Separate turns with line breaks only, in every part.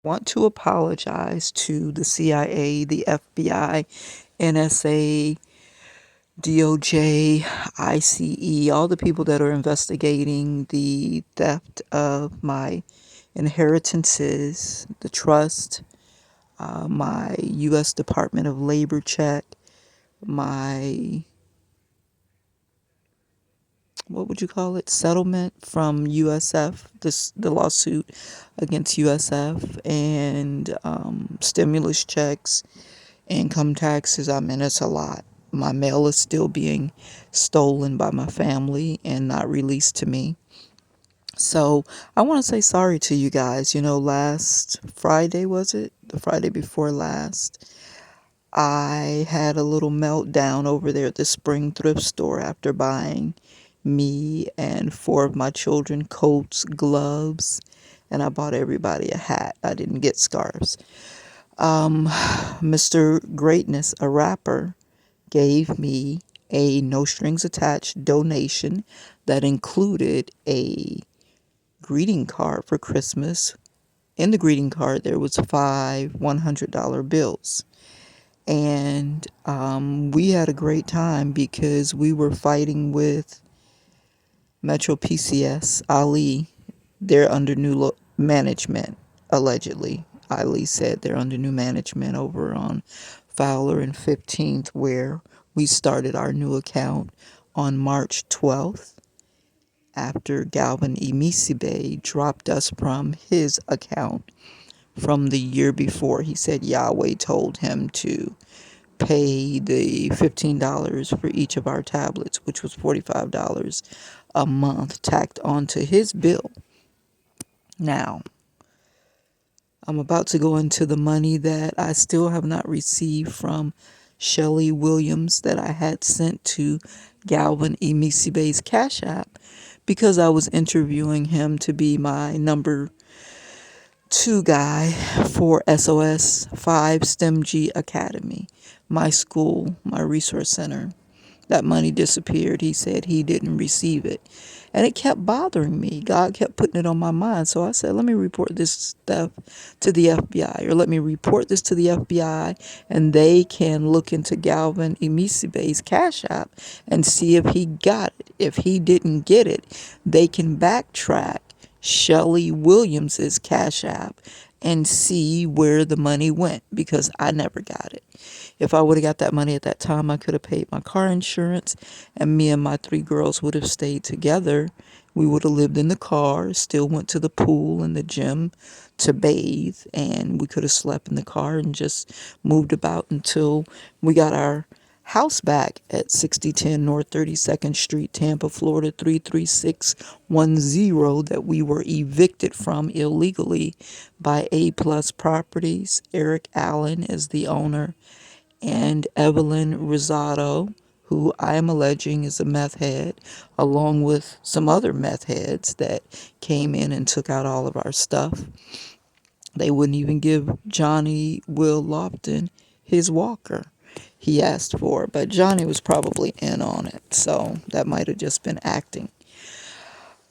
Want to apologize to the CIA, the FBI, NSA, DOJ, ICE, all the people that are investigating the theft of my inheritances, the trust, my U.S. Department of Labor check, my, what would you call it, settlement from USF, the lawsuit against USF, and stimulus checks, income taxes. I mean, it's a lot. My mail is still being stolen by my family and not released to me. So I want to say sorry to you guys. You know, last Friday, was it? The Friday before last, I had a little meltdown over there at the Spring Thrift Store after buying me and four of my children coats, gloves, and I bought everybody a hat. I didn't get scarves. Mr. Greatness, a rapper, gave me a no strings attached donation that included a greeting card for Christmas. In the greeting card, there was five $100 bills. And we had a great time because we were fighting with Metro PCS, Ali. They're under new management, allegedly. Ali said they're under new management over on Fowler and 15th, where we started our new account on March 12th after Galvin Emisibe dropped us from his account from the year before. He said Yahweh told him to pay the $15 for each of our tablets, which was $45 a month tacked onto his bill. Now, I'm about to go into the money that I still have not received from Shelly Williams that I had sent to Galvin Emisibe's Cash App because I was interviewing him to be my number two guy for SOS 5 STEM G Academy, my school, my resource center. That money disappeared. He said he didn't receive it. And it kept bothering me. God kept putting it on my mind. So I said, let me report this stuff to the FBI, or let me report this to the FBI, and they can look into Galvin Emisibe's Cash App and see if he got it. If he didn't get it, they can backtrack Shelly Williams's Cash App and see where the money went, because I never got it. If I would have got that money at that time, I could have paid my car insurance, and me and my three girls would have stayed together. We would have lived in the car, still went to the pool and the gym to bathe, and we could have slept in the car and just moved about until we got our house back at 6010 North 32nd Street, Tampa, Florida 33610, that we were evicted from illegally by A Plus Properties. Eric Allen is the owner, and Evelyn Rosado, who I am alleging is a meth head, along with some other meth heads that came in and took out all of our stuff. They wouldn't even give Johnny Will Lofton his walker he asked for, but Johnny was probably in on it, so that might have just been acting.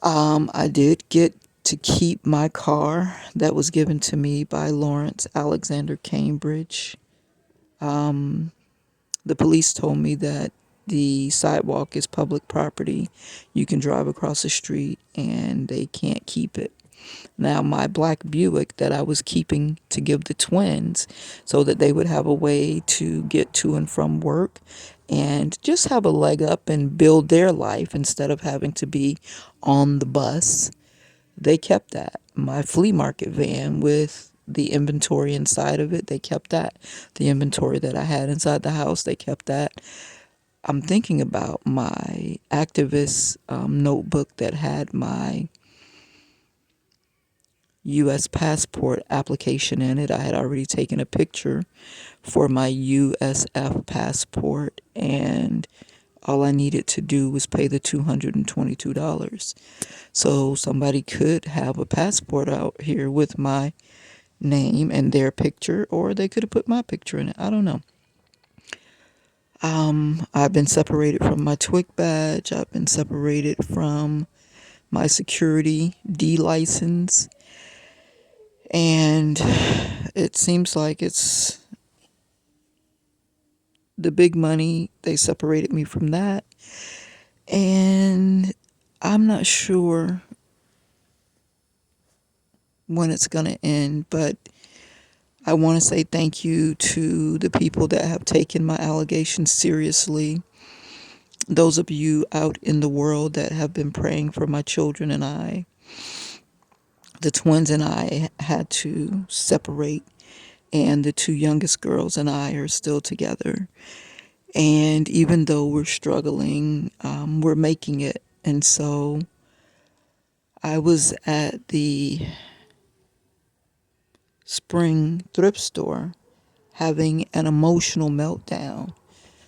I did get to keep my car that was given to me by Lawrence Alexander Cambridge. The police told me that the sidewalk is public property. You can drive across the street and they can't keep it. Now, my black Buick that I was keeping to give the twins so that they would have a way to get to and from work and just have a leg up and build their life instead of having to be on the bus, they kept that. My flea market van with the inventory inside of it, they kept that. The inventory that I had inside the house, they kept that. I'm thinking about my activist notebook that had my U.S. passport application in it. I had already taken a picture for my USF passport, and all I needed to do was pay the $222. So somebody could have a passport out here with my name and their picture, or they could have put my picture in it. I don't know. I've been separated from my TWIC badge. I've been separated from my security D license. And it seems like it's the big money. They separated me from that. And I'm not sure when it's going to end, but I want to say thank you to the people that have taken my allegations seriously. Those of you out in the world that have been praying for my children and I. The twins and I had to separate, and the two youngest girls and I are still together. And even though we're struggling, we're making it. And so I was at the spring thrift store having an emotional meltdown,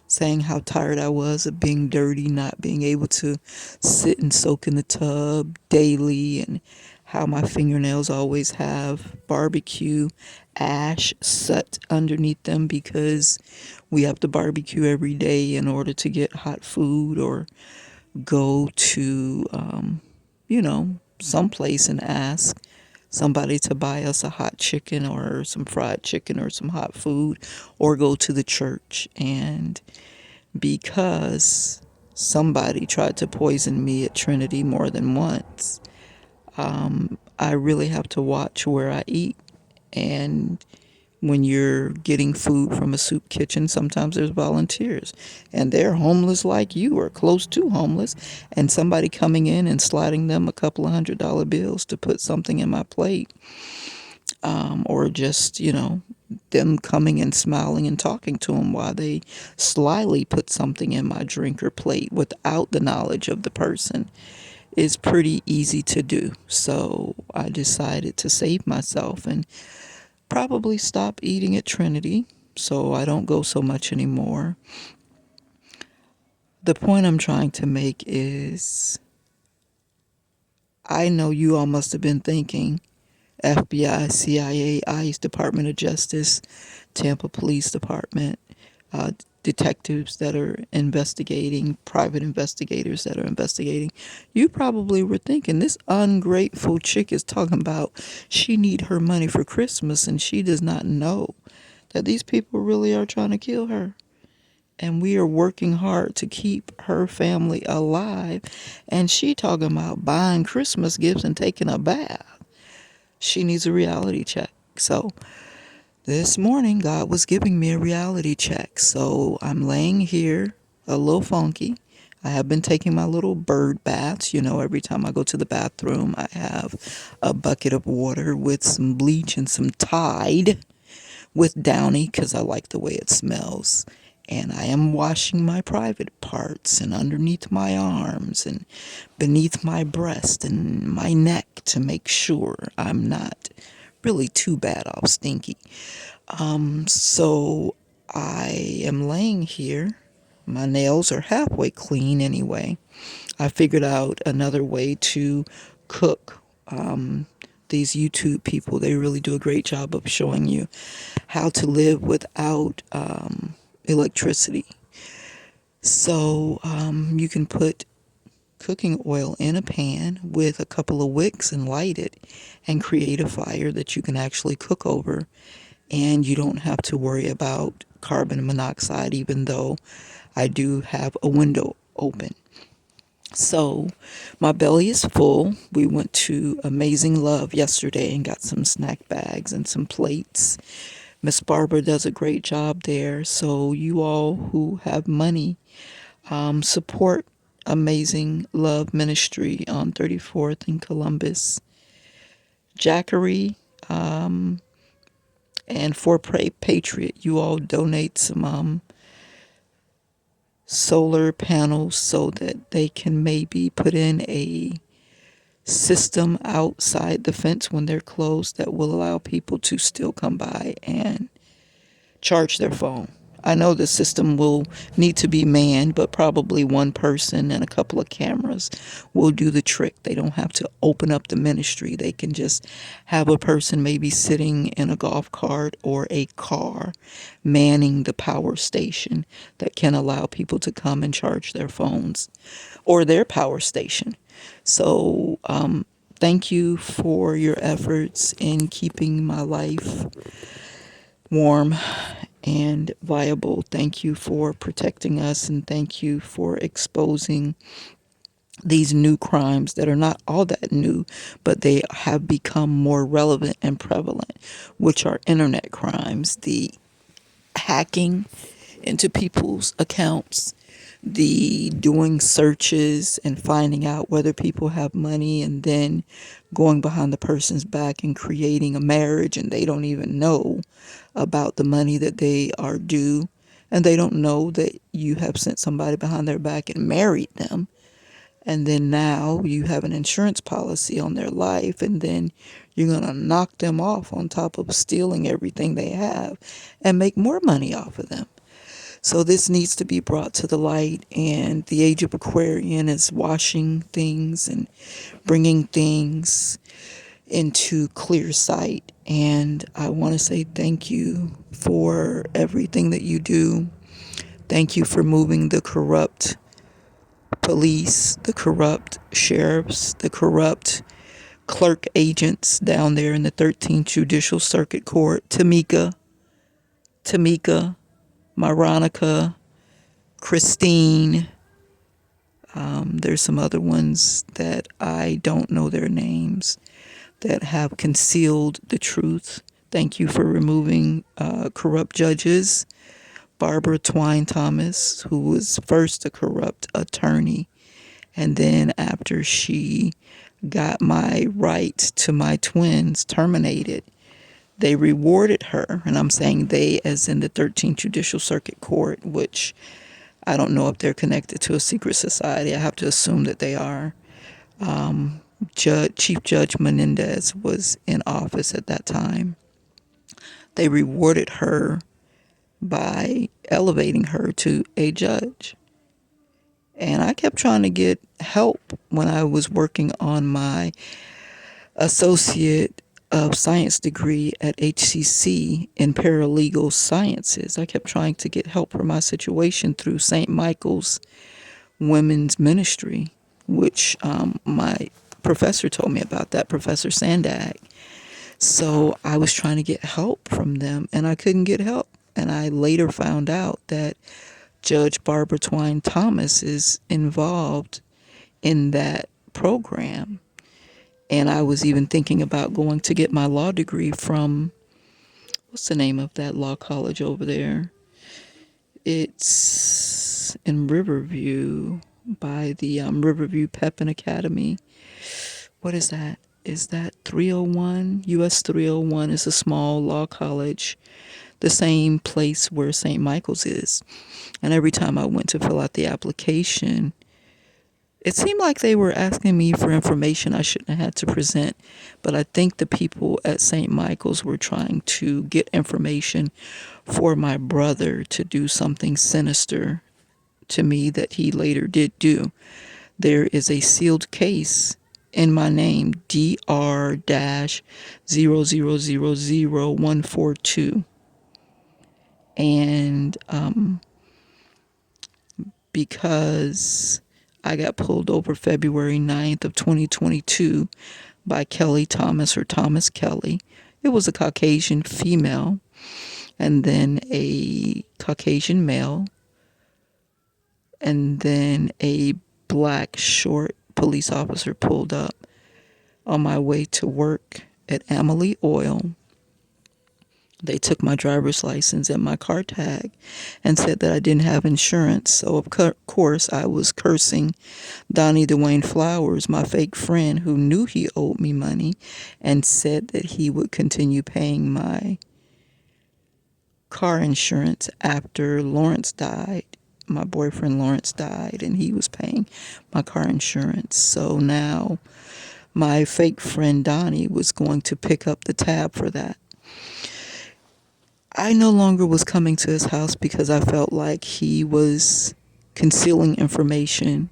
saying how tired I was of being dirty, not being able to sit and soak in the tub daily, and how my fingernails always have barbecue ash soot underneath them because we have to barbecue every day in order to get hot food or go to, someplace and ask somebody to buy us a hot chicken or some fried chicken or some hot food, or go to the church. And because somebody tried to poison me at Trinity more than once, I really have to watch where I eat. And when you're getting food from a soup kitchen, sometimes there's volunteers and they're homeless like you or close to homeless, and somebody coming in and sliding them a couple of $100 bills to put something in my plate, or just, them coming and smiling and talking to them while they slyly put something in my drink or plate without the knowledge of the person is pretty easy to do. So I decided to save myself and probably stop eating at Trinity so I don't go so much anymore. The point I'm trying to make is I know you all must have been thinking FBI, CIA, ICE, Department of Justice, Tampa Police Department, detectives that are investigating, private investigators that are investigating. You probably were thinking this ungrateful chick is talking about she need her money for Christmas and she does not know that these people really are trying to kill her. And we are working hard to keep her family alive. And she talking about buying Christmas gifts and taking a bath. She needs a reality check. So this morning, God was giving me a reality check. So I'm laying here a little funky. I have been taking my little bird baths. Every time I go to the bathroom, I have a bucket of water with some bleach and some Tide with Downy because I like the way it smells. And I am washing my private parts and underneath my arms and beneath my breast and my neck to make sure I'm not really too bad off stinky. So I am laying here. My nails are halfway clean anyway. I figured out another way to cook. These YouTube people, they really do a great job of showing you how to live without electricity. So you can put cooking oil in a pan with a couple of wicks and light it and create a fire that you can actually cook over, and you don't have to worry about carbon monoxide, even though I do have a window open. So my belly is full. We went to Amazing Love yesterday and got some snack bags and some plates. Miss Barbara does a great job there. So you all who have money, support Amazing Love Ministry on 34th in Columbus. Jackery and For Patriot, you all donate some solar panels so that they can maybe put in a system outside the fence when they're closed that will allow people to still come by and charge their phone. I know the system will need to be manned, but probably one person and a couple of cameras will do the trick. They don't have to open up the ministry. They can just have a person maybe sitting in a golf cart or a car manning the power station that can allow people to come and charge their phones or their power station. So thank you for your efforts in keeping my life warm and viable. Thank you for protecting us, and thank you for exposing these new crimes that are not all that new, but they have become more relevant and prevalent, which are internet crimes, the hacking into people's accounts, the doing searches and finding out whether people have money, and then going behind the person's back and creating a marriage, and they don't even know about the money that they are due, and they don't know that you have sent somebody behind their back and married them, and then now you have an insurance policy on their life, and then you're going to knock them off on top of stealing everything they have and make more money off of them. So this needs to be brought to the light, and the Age of Aquarian is washing things and bringing things into clear sight. And I want to say thank you for everything that you do. Thank you for moving the corrupt police, the corrupt sheriffs, the corrupt clerk agents down there in the 13th Judicial Circuit Court. Tamika, Myronica, Christine. There's some other ones that I don't know their names that have concealed the truth. Thank you for removing corrupt judges. Barbara Twine Thomas, who was first a corrupt attorney, and then after she got my right to my twins terminated, they rewarded her, and I'm saying they as in the 13th Judicial Circuit Court, which I don't know if they're connected to a secret society. I have to assume that they are. Chief Judge Menendez was in office at that time. They rewarded her by elevating her to a judge. And I kept trying to get help when I was working on my Associate of Science degree at HCC in paralegal sciences. I kept trying to get help for my situation through St. Michael's Women's Ministry, which my professor told me about that, Professor Sandag. So I was trying to get help from them, and I couldn't get help. And I later found out that Judge Barbara Twine Thomas is involved in that program. And I was even thinking about going to get my law degree from, what's the name of that law college over there? It's in Riverview by the Riverview Pepin Academy. What is that? Is that 301? US 301 is a small law college, the same place where St. Michael's is. And every time I went to fill out the application, it seemed like they were asking me for information I shouldn't have had to present. But I think the people at St. Michael's were trying to get information for my brother to do something sinister to me that he later did do. There is a sealed case in my name, DR-0000142. And because I got pulled over February 9th of 2022 by Kelly Thomas, or Thomas Kelly. It was a Caucasian female and then a Caucasian male and then a black short police officer pulled up on my way to work at Amelie Oil. They took my driver's license and my car tag and said that I didn't have insurance. So, of course, I was cursing Donnie Dwayne Flowers, my fake friend who knew he owed me money and said that he would continue paying my car insurance after Lawrence died. My boyfriend Lawrence died, and he was paying my car insurance. So now my fake friend Donnie was going to pick up the tab for that. I no longer was coming to his house because I felt like he was concealing information.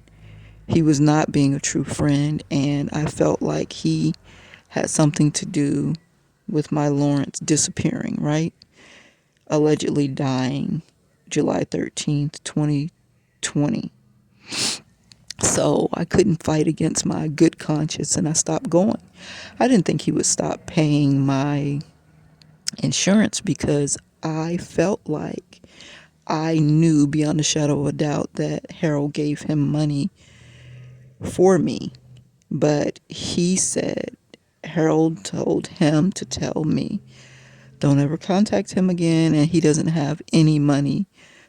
He was not being a true friend, and I felt like he had something to do with my Lawrence disappearing, right? Allegedly dying July 13th, 2020. So I couldn't fight against my good conscience and I stopped going. I didn't think he would stop paying my insurance because I felt like I knew beyond a shadow of a doubt that Harold gave him money for me. But he said Harold told him to tell me, don't ever contact him again, and he doesn't have any money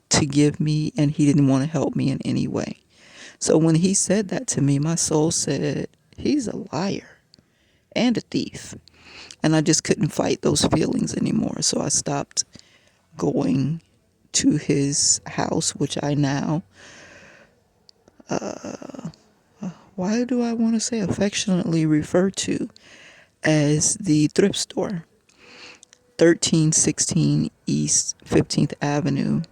to give me, and he didn't want to help me in any way. So when he said that to me, my soul said, he's a liar and a thief. And I just couldn't fight those feelings anymore. So I stopped going to his house, which I now, why do I want to say affectionately refer to as the thrift store, 1316 East 15th Avenue.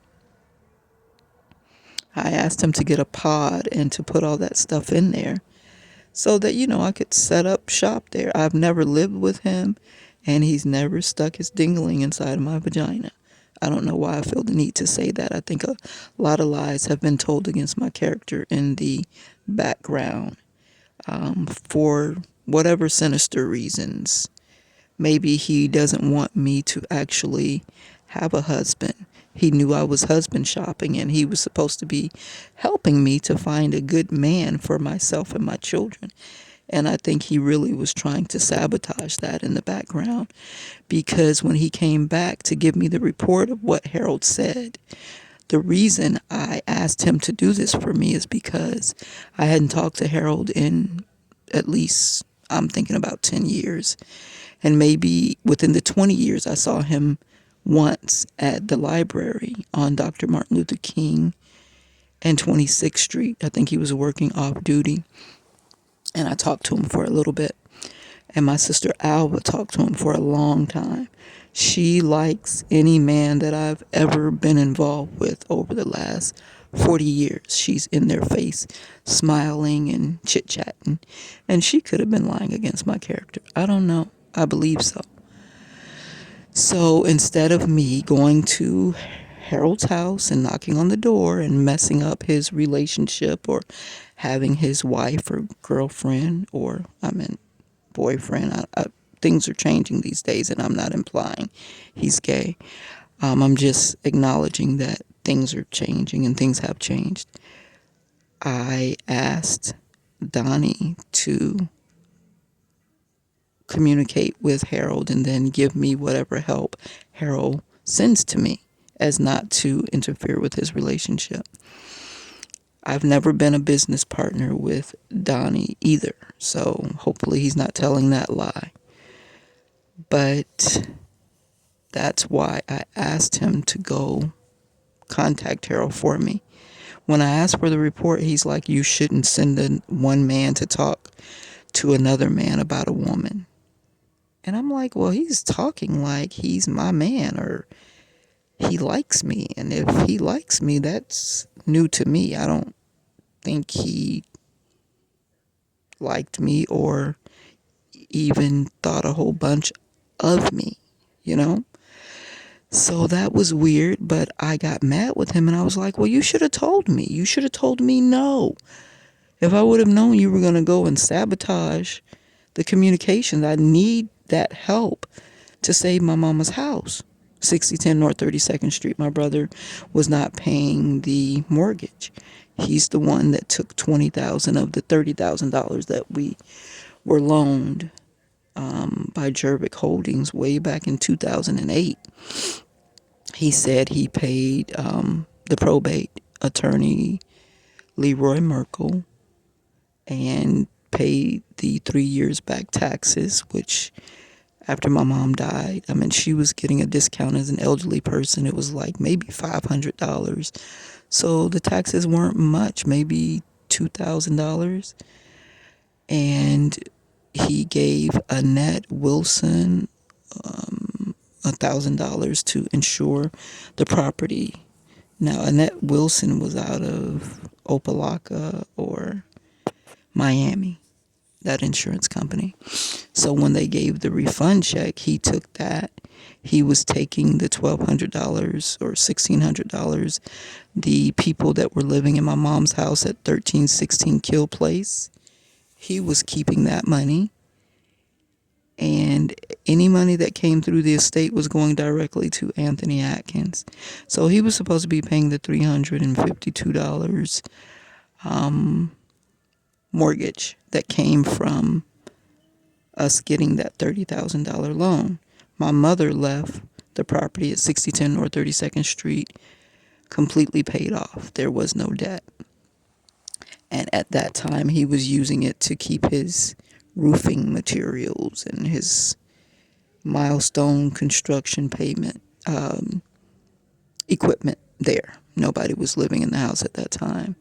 I asked him to get a pod and to put all that stuff in there so that, I could set up shop there. I've never lived with him, and he's never stuck his dingling inside of my vagina. I don't know why I feel the need to say that. I think a lot of lies have been told against my character in the background, for whatever sinister reasons. Maybe he doesn't want me to actually have a husband. He knew I was husband shopping and he was supposed to be helping me to find a good man for myself and my children. And I think he really was trying to sabotage that in the background, because when he came back to give me the report of what Harold said, the reason I asked him to do this for me is because I hadn't talked to Harold in at least, I'm thinking about 10 years. And maybe within the 20 years, I saw him once at the library on Dr. Martin Luther King and 26th Street. I think he was working off duty. And I talked to him for a little bit. And my sister Alba talked to him for a long time. She likes any man that I've ever been involved with over the last 40 years. She's in their face, smiling and chit-chatting. And she could have been lying against my character. I don't know. I believe so. So instead of me going to Harold's house and knocking on the door and messing up his relationship or having his wife or girlfriend, or I mean boyfriend, things are changing these days, and I'm not implying he's gay. I'm just acknowledging that things are changing and things have changed. I asked Donnie to communicate with Harold and then give me whatever help Harold sends to me, as not to interfere with his relationship. I've never been a business partner with Donnie either, so hopefully he's not telling that lie. But that's why I asked him to go contact Harold for me. When I asked for the report, he's like, you shouldn't send one man to talk to another man about a woman. And I'm like, well, he's talking like he's my man or he likes me. And if he likes me, that's new to me. I don't think he liked me or even thought a whole bunch of me, you know? So that was weird, but I got mad with him and I was like, well, you should have told me. You should have told me no. If I would have known you were going to go and sabotage the communication, I need that help to save my mama's house. 6010 North 32nd Street. My brother was not paying the mortgage. He's the one that took $20,000 of the $30,000 that we were loaned by Jervik Holdings way back in 2008. He said he paid the probate attorney Leroy Merkel and paid the 3 years back taxes, which after my mom died, I mean, she was getting a discount as an elderly person. It was like maybe $500. So the taxes weren't much, maybe $2,000. And he gave Annette Wilson $1,000 to insure the property. Now, Annette Wilson was out of Opelika or Miami, that insurance company. So when they gave the refund check, he took that He was taking the $1,200 or $1,600. The people that were living in my mom's house at 1316 Kill Place, he was keeping that money. And any money that came through the estate was going directly to Anthony Atkins. So he was supposed to be paying the $352 mortgage that came from us getting that $30,000 loan. My mother left the property at 6010 North 32nd Street completely paid off. There was no debt. And at that time, he was using it to keep his roofing materials and his milestone construction payment equipment there. Nobody was living in the house at that time.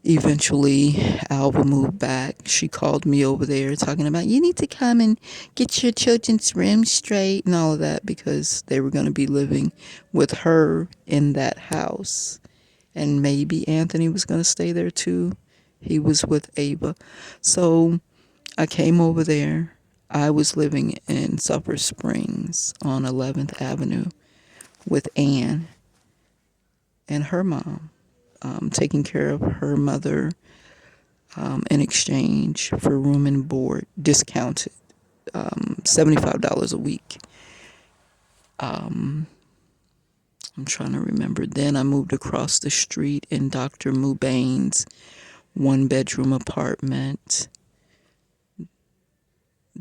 Eventually, Alva moved back. She called me over there talking about, you need to come and get your children's room straight and all of that, because they were going to be living with her in that house. And maybe Anthony was going to stay there too. He was with Ava. So I came over there. I was living in Sulphur Springs on 11th Avenue with Ann and her mom, taking care of her mother in exchange for room and board, discounted, $75 a week. I'm trying to remember. Then I moved across the street in Dr. Mubain's one-bedroom apartment.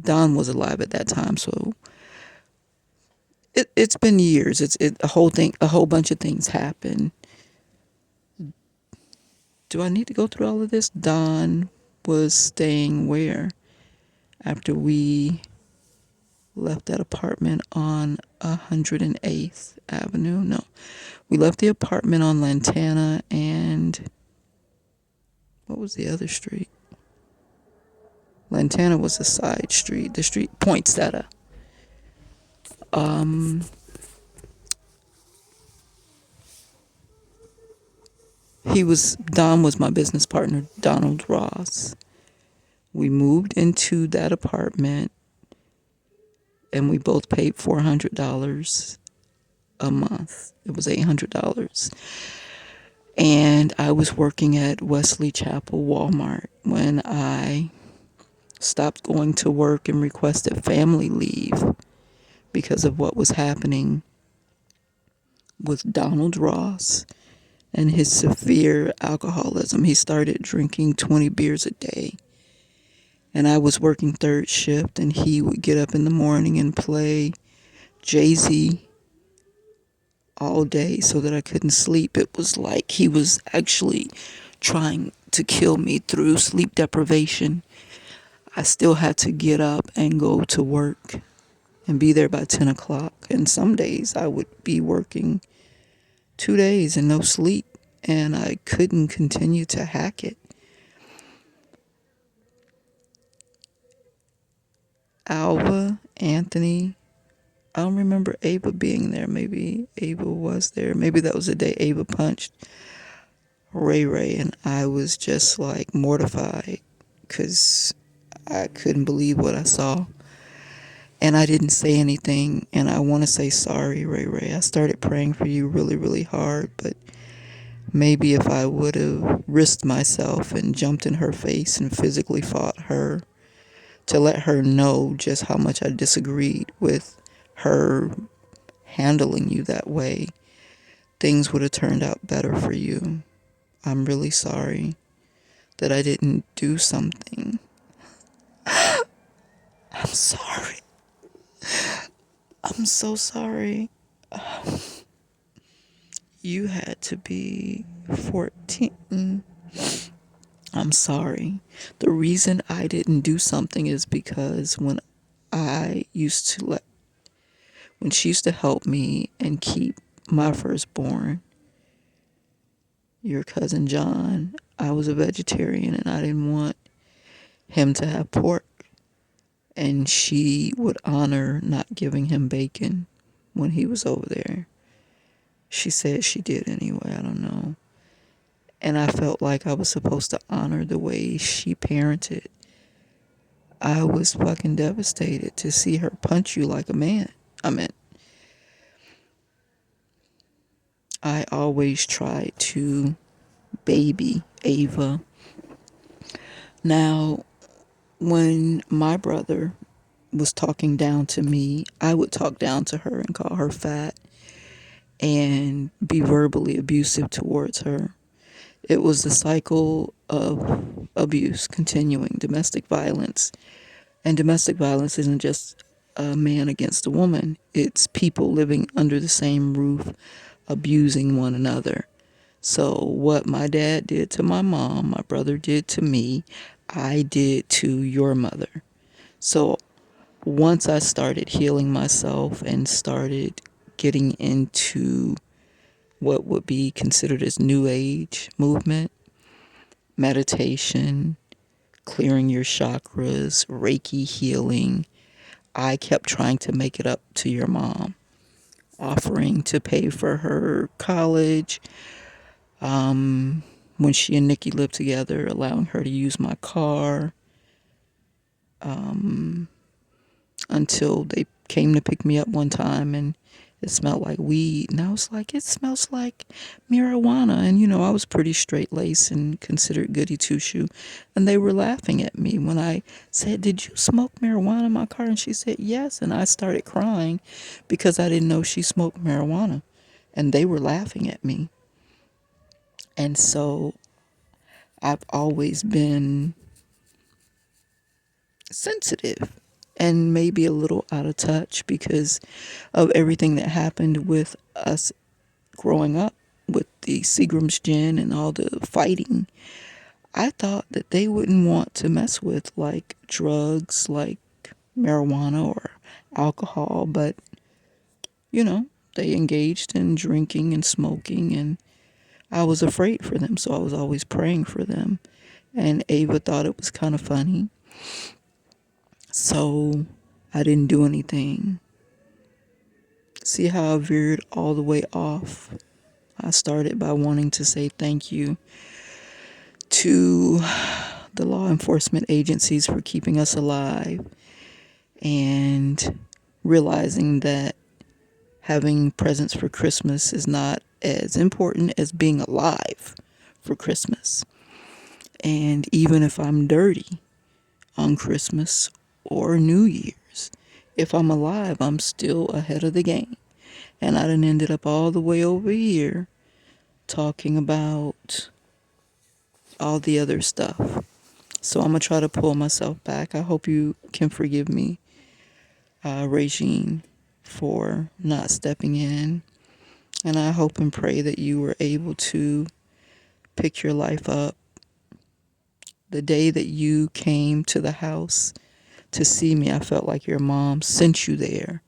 Don was alive at that time, so it's been years. A whole bunch of things happened. Do I need to go through all of this? Don was staying where? After we left that apartment on 108th Avenue. No, we left the apartment on Lantana and what was the other street? Lantana was a side street. The street Poinsettia. Don was my business partner, Donald Ross. We moved into that apartment and we both paid $400 a month. It was $800. And I was working at Wesley Chapel Walmart when I stopped going to work and requested family leave because of what was happening with Donald Ross and his severe alcoholism. He started drinking 20 beers a day. And I was working third shift, and he would get up in the morning and play Jay-Z all day so that I couldn't sleep. It was like he was actually trying to kill me through sleep deprivation. I still had to get up and go to work and be there by 10 o'clock. And some days I would be working 2 days and no sleep, and I couldn't continue to hack it. Alva, Anthony, I don't remember Ava being there. Maybe Ava was there. Maybe that was the day Ava punched Ray Ray, and I was just like mortified because I couldn't believe what I saw. And I didn't say anything, and I want to say sorry, Ray Ray. I started praying for you really, really hard, but maybe if I would have risked myself and jumped in her face and physically fought her to let her know just how much I disagreed with her handling you that way, things would have turned out better for you. I'm really sorry that I didn't do something. I'm sorry. I'm so sorry. You had to be 14. I'm sorry. The reason I didn't do something is because when she used to help me and keep my firstborn, your cousin John, I was a vegetarian and I didn't want him to have pork. And she would honor not giving him bacon when he was over there. She said she did anyway, I don't know. And I felt like I was supposed to honor the way she parented. I was fucking devastated to see her punch you like a man. I meant I always tried to baby Ava. Now, when my brother was talking down to me, I would talk down to her and call her fat and be verbally abusive towards her. It was the cycle of abuse continuing, domestic violence. And domestic violence isn't just a man against a woman, it's people living under the same roof abusing one another. So, what my dad did to my mom, my brother did to me, I did to your mother. So, once I started healing myself and started getting into what would be considered as New Age movement, meditation, clearing your chakras, Reiki healing, I kept trying to make it up to your mom, offering to pay for her college. When she and Nikki lived together, allowing her to use my car, until they came to pick me up one time and it smelled like weed. And I was like, it smells like marijuana. And, I was pretty straight laced and considered goody two shoe. And they were laughing at me when I said, did you smoke marijuana in my car? And she said, yes. And I started crying because I didn't know she smoked marijuana. And they were laughing at me. And so I've always been sensitive and maybe a little out of touch because of everything that happened with us growing up with the Seagram's gin and all the fighting. I thought that they wouldn't want to mess with like drugs like marijuana or alcohol, but they engaged in drinking and smoking, and I was afraid for them, so I was always praying for them. And Ava thought it was kind of funny, so I didn't do anything. See how I veered all the way off? I started by wanting to say thank you to the law enforcement agencies for keeping us alive and realizing that having presents for Christmas is not as important as being alive for Christmas. And even if I'm dirty on Christmas or New Year's, if I'm alive, I'm still ahead of the game. And I done ended up all the way over here talking about all the other stuff. So I'm going to try to pull myself back. I hope you can forgive me, Regine, for not stepping in. And I hope and pray that you were able to pick your life up. The day that you came to the house to see me, I felt like your mom sent you there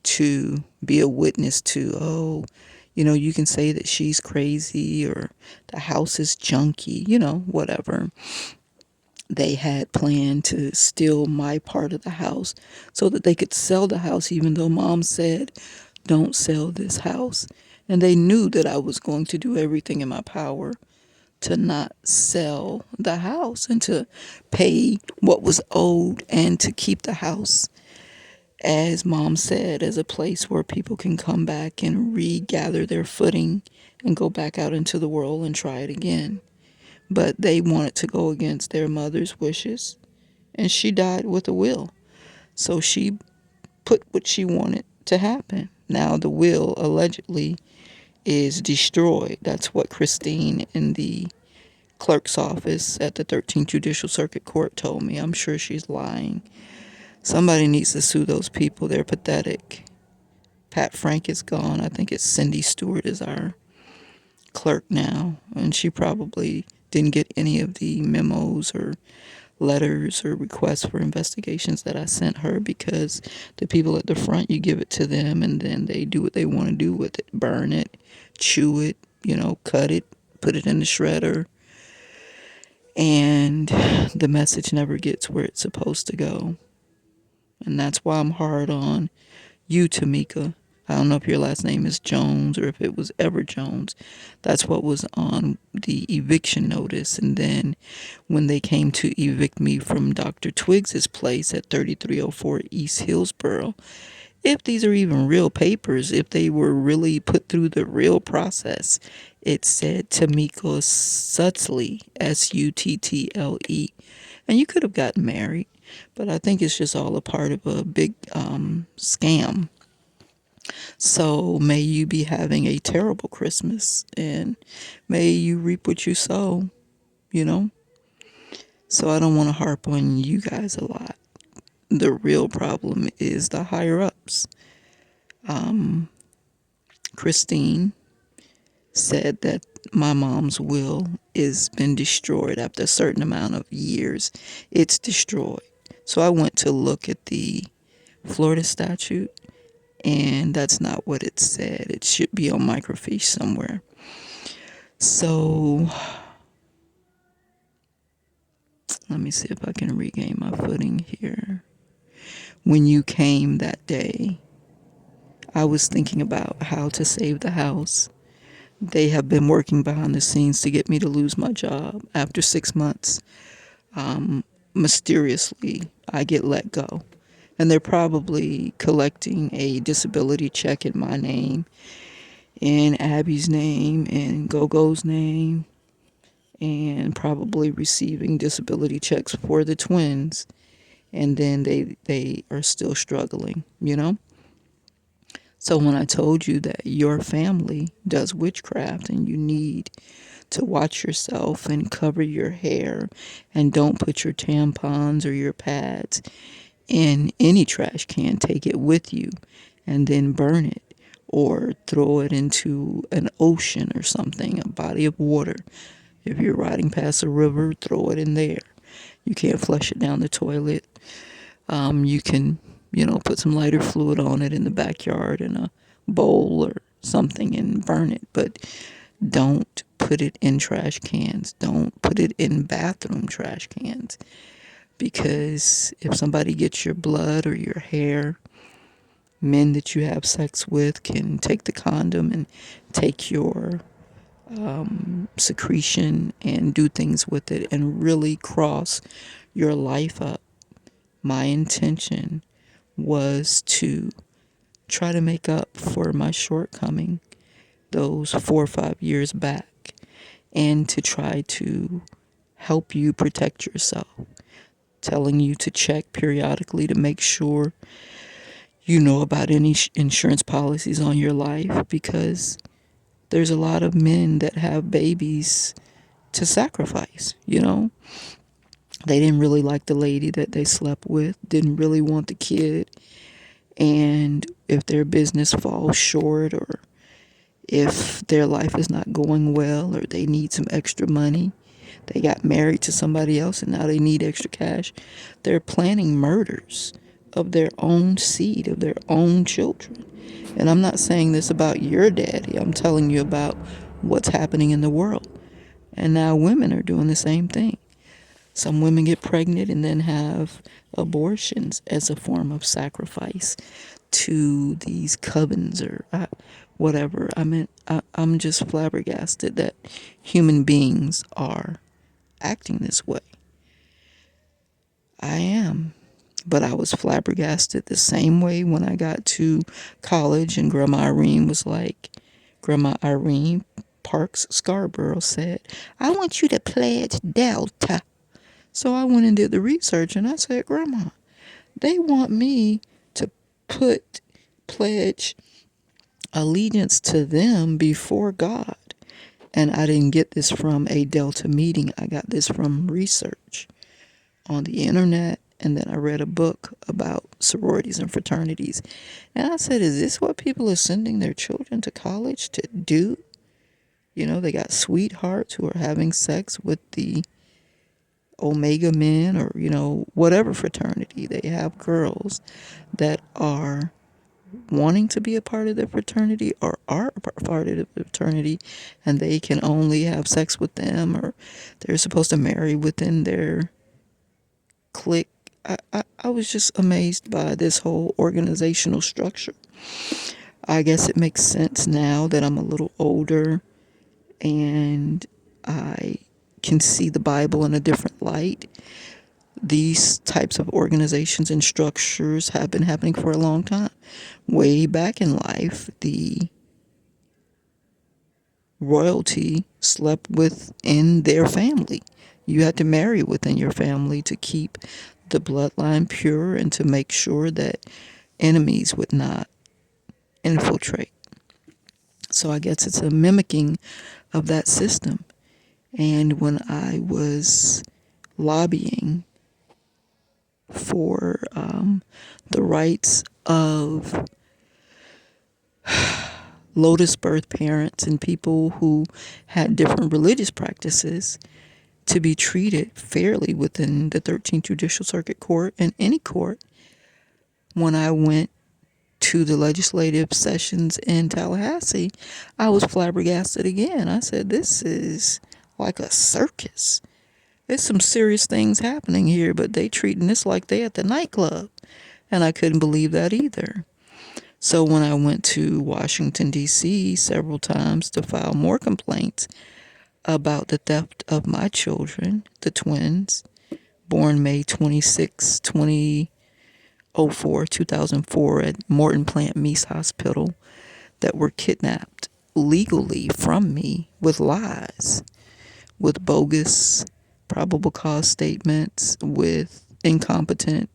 to be a witness to, you can say that she's crazy or the house is junky, whatever. They had planned to steal my part of the house so that they could sell the house, even though mom said, don't sell this house. And they knew that I was going to do everything in my power to not sell the house and to pay what was owed and to keep the house, as mom said, as a place where people can come back and regather their footing and go back out into the world and try it again. But they wanted to go against their mother's wishes, and she died with a will. So she put what she wanted to happen. Now the will allegedly is destroyed. That's what Christine in the clerk's office at the 13th Judicial Circuit Court told me. I'm sure she's lying. Somebody needs to sue those people. They're pathetic. Pat Frank is gone. I think it's Cindy Stewart is our clerk now, and she probably didn't get any of the memos or letters or requests for investigations that I sent her, because the people at the front, you give it to them and then they do what they want to do with it. Burn it, chew it, cut it, put it in the shredder, and the message never gets where it's supposed to go. And that's why I'm hard on you, Tamika. I don't know if your last name is Jones or if it was ever Jones. That's what was on the eviction notice. And then when they came to evict me from Dr. Twiggs's place at 3304 East Hillsboro, If these are even real papers, if they were really put through the real process, it said Tamika Suttley, Suttle. And you could have gotten married, but I think it's just all a part of a big scam. So may you be having a terrible Christmas, and may you reap what you sow, you know? So I don't want to harp on you guys a lot. The real problem is the higher ups. Christine said that my mom's will is been destroyed after a certain amount of years. It's destroyed. So I went to look at the Florida statute, and that's not what it said. It should be on microfiche somewhere. So let me see if I can regain my footing here. When you came that day, I was thinking about how to save the house. They have been working behind the scenes to get me to lose my job. After 6 months, mysteriously, I get let go. And they're probably collecting a disability check in my name, in Abby's name, and Gogo's name, and probably receiving disability checks for the twins. And then they are still struggling, you know? So when I told you that your family does witchcraft and you need to watch yourself and cover your hair and don't put your tampons or your pads in any trash can, take it with you and then burn it or throw it into an ocean or something, a body of water. If you're riding past a river, throw it in there. You can't flush it down the toilet. You can, put some lighter fluid on it in the backyard in a bowl or something and burn it. But don't put it in trash cans. Don't put it in bathroom trash cans. Because if somebody gets your blood or your hair, men that you have sex with can take the condom and take your secretion and do things with it and really cross your life up. My intention was to try to make up for my shortcoming those 4 or 5 years back and to try to help you protect yourself, telling you to check periodically to make sure you know about any insurance policies on your life, because there's a lot of men that have babies to sacrifice, They didn't really like the lady that they slept with, didn't really want the kid, and if their business falls short or if their life is not going well or they need some extra money, they got married to somebody else and now they need extra cash, they're planning murders of their own seed, of their own children. And I'm not saying this about your daddy. I'm telling you about what's happening in the world. And now women are doing the same thing. Some women get pregnant and then have abortions as a form of sacrifice to these covens or whatever. I'm just flabbergasted that human beings are acting this way. I am. But I was flabbergasted the same way when I got to college and Grandma Irene Parks Scarborough said, I want you to pledge Delta. So I went and did the research and I said, Grandma, they want me to pledge allegiance to them before God. And I didn't get this from a Delta meeting. I got this from research on the internet. And then I read a book about sororities and fraternities. And I said, is this what people are sending their children to college to do? They got sweethearts who are having sex with the Omega men or, whatever fraternity. They have girls that are wanting to be a part of the fraternity or are a part of the fraternity, and they can only have sex with them or they're supposed to marry within their clique. I was just amazed by this whole organizational structure. I guess it makes sense now that I'm a little older and I can see the Bible in a different light. These types of organizations and structures have been happening for a long time. Way back in life, the royalty slept within their family. You had to marry within your family to keep the bloodline pure and to make sure that enemies would not infiltrate. So I guess it's a mimicking of that system. And when I was lobbying for the rights of lotus birth parents and people who had different religious practices to be treated fairly within the 13th Judicial Circuit Court and any court, when I went to the legislative sessions in Tallahassee, I was flabbergasted again. I said, this is like a circus. There's some serious things happening here, but they treating this like they at the nightclub. And I couldn't believe that either. So when I went to Washington, D.C. several times to file more complaints about the theft of my children, the twins, born May 26, 2004 at Morton Plant Meese Hospital, that were kidnapped legally from me with lies, with bogus probable cause statements, with incompetent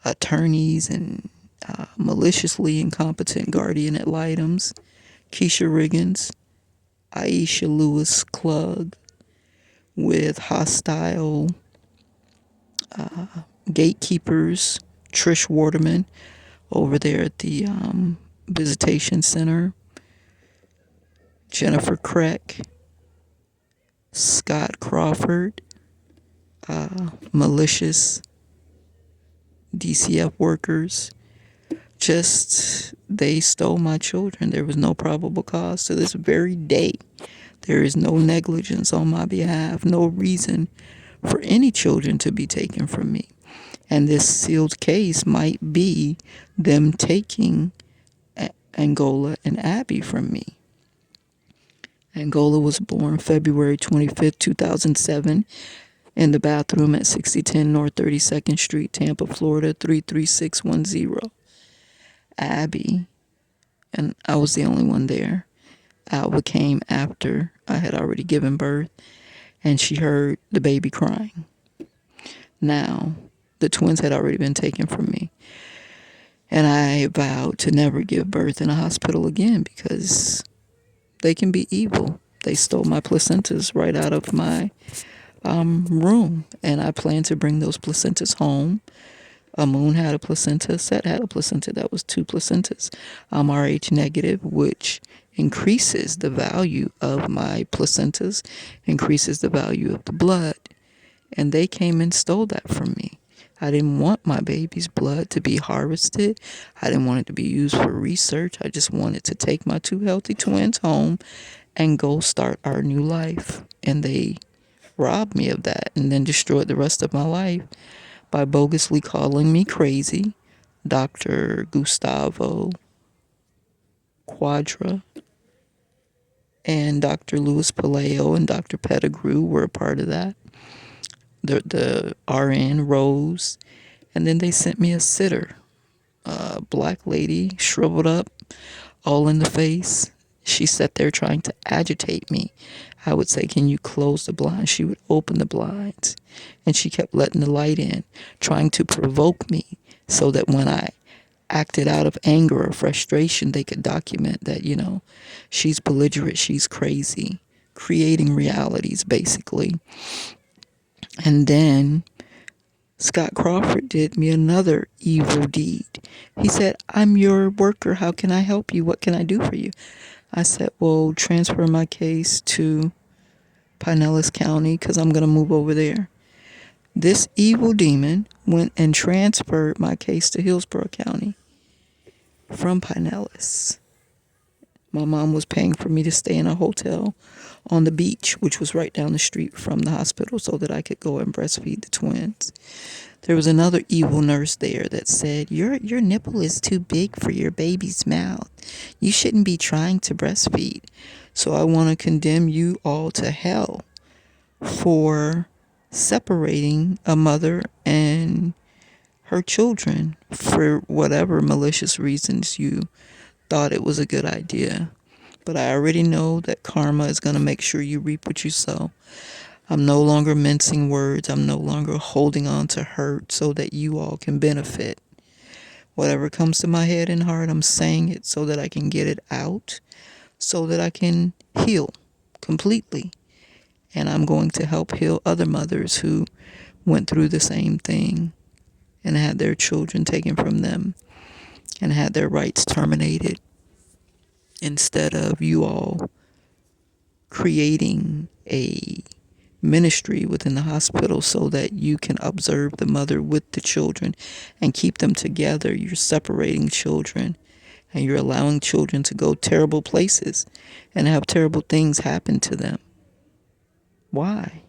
attorneys and maliciously incompetent guardian ad litems, Keisha Riggins, Aisha Lewis Klug, with hostile gatekeepers, Trish Waterman over there at the Visitation Center, Jennifer Kreck, Scott Crawford, malicious DCF workers. Just, they stole my children. There was no probable cause. To this very day, there is no negligence on my behalf, no reason for any children to be taken from me. And this sealed case might be them taking Angola and Abby from me. Angola was born February 25th, 2007, in the bathroom at 6010 North 32nd Street, Tampa, Florida, 33610. Abby, and I was the only one there. Alba came after I had already given birth, and she heard the baby crying. Now, the twins had already been taken from me, and I vowed to never give birth in a hospital again because they can be evil. They stole my placentas right out of my room, and I plan to bring those placentas home. Moon had a placenta, Set had a placenta. That was 2 placentas. I'm Rh negative, which increases the value of my placentas, increases the value of the blood. And they came and stole that from me. I didn't want my baby's blood to be harvested. I didn't want it to be used for research. I just wanted to take my 2 healthy twins home and go start our new life. And they robbed me of that and then destroyed the rest of my life by bogusly calling me crazy. Dr. Gustavo Quadra and Dr. Louis Palaio and Dr. Pettigrew were a part of that. The RN Rose. And then they sent me a sitter, a black lady, shriveled up, all in the face. She sat there trying to agitate me. I would say, can you close the blinds? She would open the blinds. And she kept letting the light in, trying to provoke me so that when I acted out of anger or frustration, they could document that, she's belligerent, she's crazy, creating realities, basically. And then Scott Crawford did me another evil deed. He said, I'm your worker. How can I help you? What can I do for you? I said, well, transfer my case to Pinellas County because I'm going to move over there. This evil demon went and transferred my case to Hillsborough County from Pinellas. My mom was paying for me to stay in a hotel on the beach, which was right down the street from the hospital, so that I could go and breastfeed the twins. There was another evil nurse there that said, your nipple is too big for your baby's mouth. You shouldn't be trying to breastfeed. So I want to condemn you all to hell for separating a mother and her children for whatever malicious reasons you thought it was a good idea. But I already know that karma is going to make sure you reap what you sow. I'm no longer mincing words. I'm no longer holding on to hurt so that you all can benefit. Whatever comes to my head and heart, I'm saying it so that I can get it out, so that I can heal completely. And I'm going to help heal other mothers who went through the same thing and had their children taken from them and had their rights terminated, instead of you all creating a ministry within the hospital so that you can observe the mother with the children and keep them together. You're separating children and you're allowing children to go terrible places and have terrible things happen to them. Why?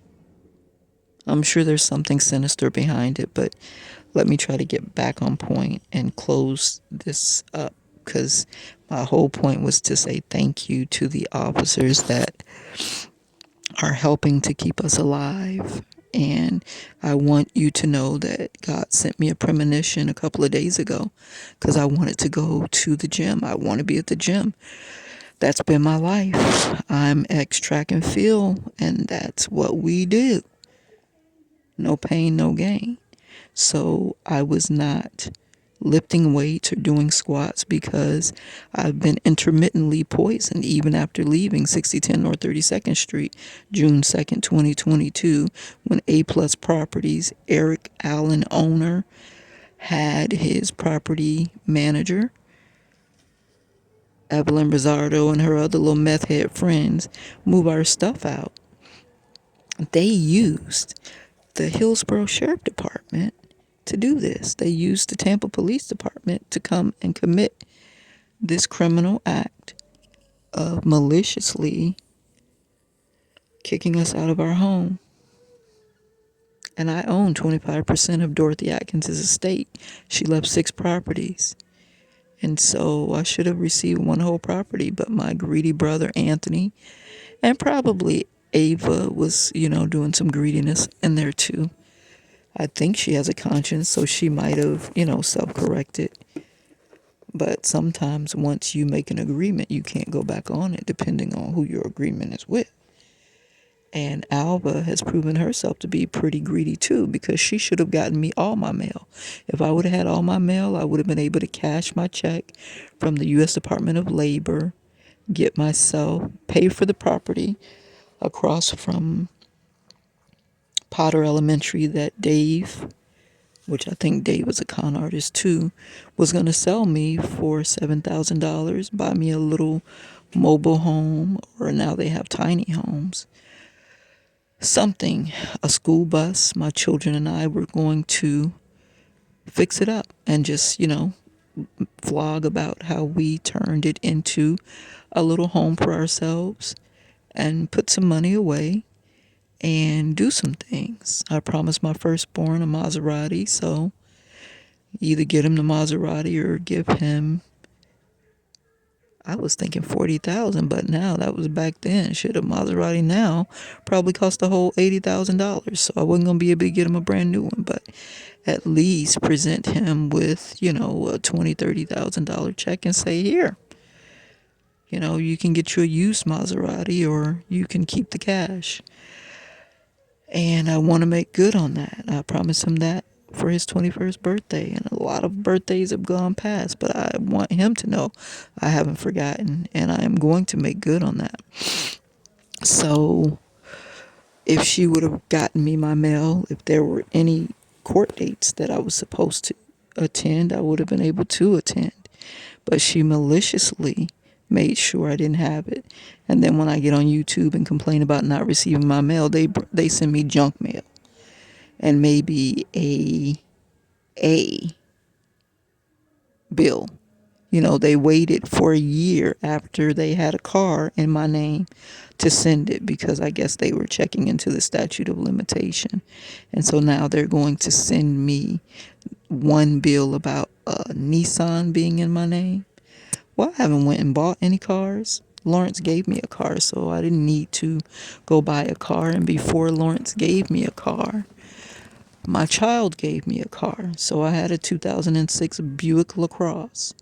I'm sure there's something sinister behind it, but let me try to get back on point and close this up, because my whole point was to say thank you to the officers that are helping to keep us alive. And I want you to know that God sent me a premonition a couple of days ago because I wanted to go to the gym. I want to be at the gym. That's been my life. I'm ex track and field, and that's what we do. No pain, no gain. So I was not lifting weights or doing squats because I've been intermittently poisoned even after leaving 6010 North 32nd Street, June 2nd, 2022, when A Plus Properties, Eric Allen, owner, had his property manager, Evelyn Rizzardo, and her other little meth head friends move our stuff out. They used the Hillsborough Sheriff Department to do this. They used the Tampa Police Department to come and commit this criminal act of maliciously kicking us out of our home. And I own 25% of Dorothy Atkins' estate. She left 6 properties. And so I should have received one whole property, but my greedy brother Anthony, and probably Ava, was, doing some greediness in there too. I think she has a conscience, so she might have, self-corrected. But sometimes once you make an agreement, you can't go back on it depending on who your agreement is with. And Alva has proven herself to be pretty greedy too, because she should have gotten me all my mail. If I would have had all my mail, I would have been able to cash my check from the U.S. Department of Labor, get myself, pay for the property across from Potter Elementary that Dave, which I think Dave was a con artist too, was going to sell me for $7,000, buy me a little mobile home, or now they have tiny homes. Something, a school bus. My children and I were going to fix it up and just, vlog about how we turned it into a little home for ourselves and put some money away and do some things. I promised my firstborn a Maserati, so either get him the Maserati or give him, I was thinking 40,000, but now that was back then. Shit, a Maserati now probably cost a whole $80,000. So I wasn't gonna be able to get him a brand new one, but at least present him with, a $20,000-$30,000 check and say, here, you can get you a used Maserati or you can keep the cash. And I want to make good on that. I promised him that for his 21st birthday, and a lot of birthdays have gone past, but I want him to know I haven't forgotten, and I am going to make good on that. So if she would have gotten me my mail, if there were any court dates that I was supposed to attend, I would have been able to attend. But she maliciously made sure I didn't have it. And then when I get on YouTube and complain about not receiving my mail, they send me junk mail and maybe a bill. They waited for a year after they had a car in my name to send it, because I guess they were checking into the statute of limitation. And so now they're going to send me one bill about Nissan being in my name. Well, I haven't went and bought any cars. Lawrence gave me a car, so I didn't need to go buy a car. And before Lawrence gave me a car, my child gave me a car. So I had a 2006 Buick LaCrosse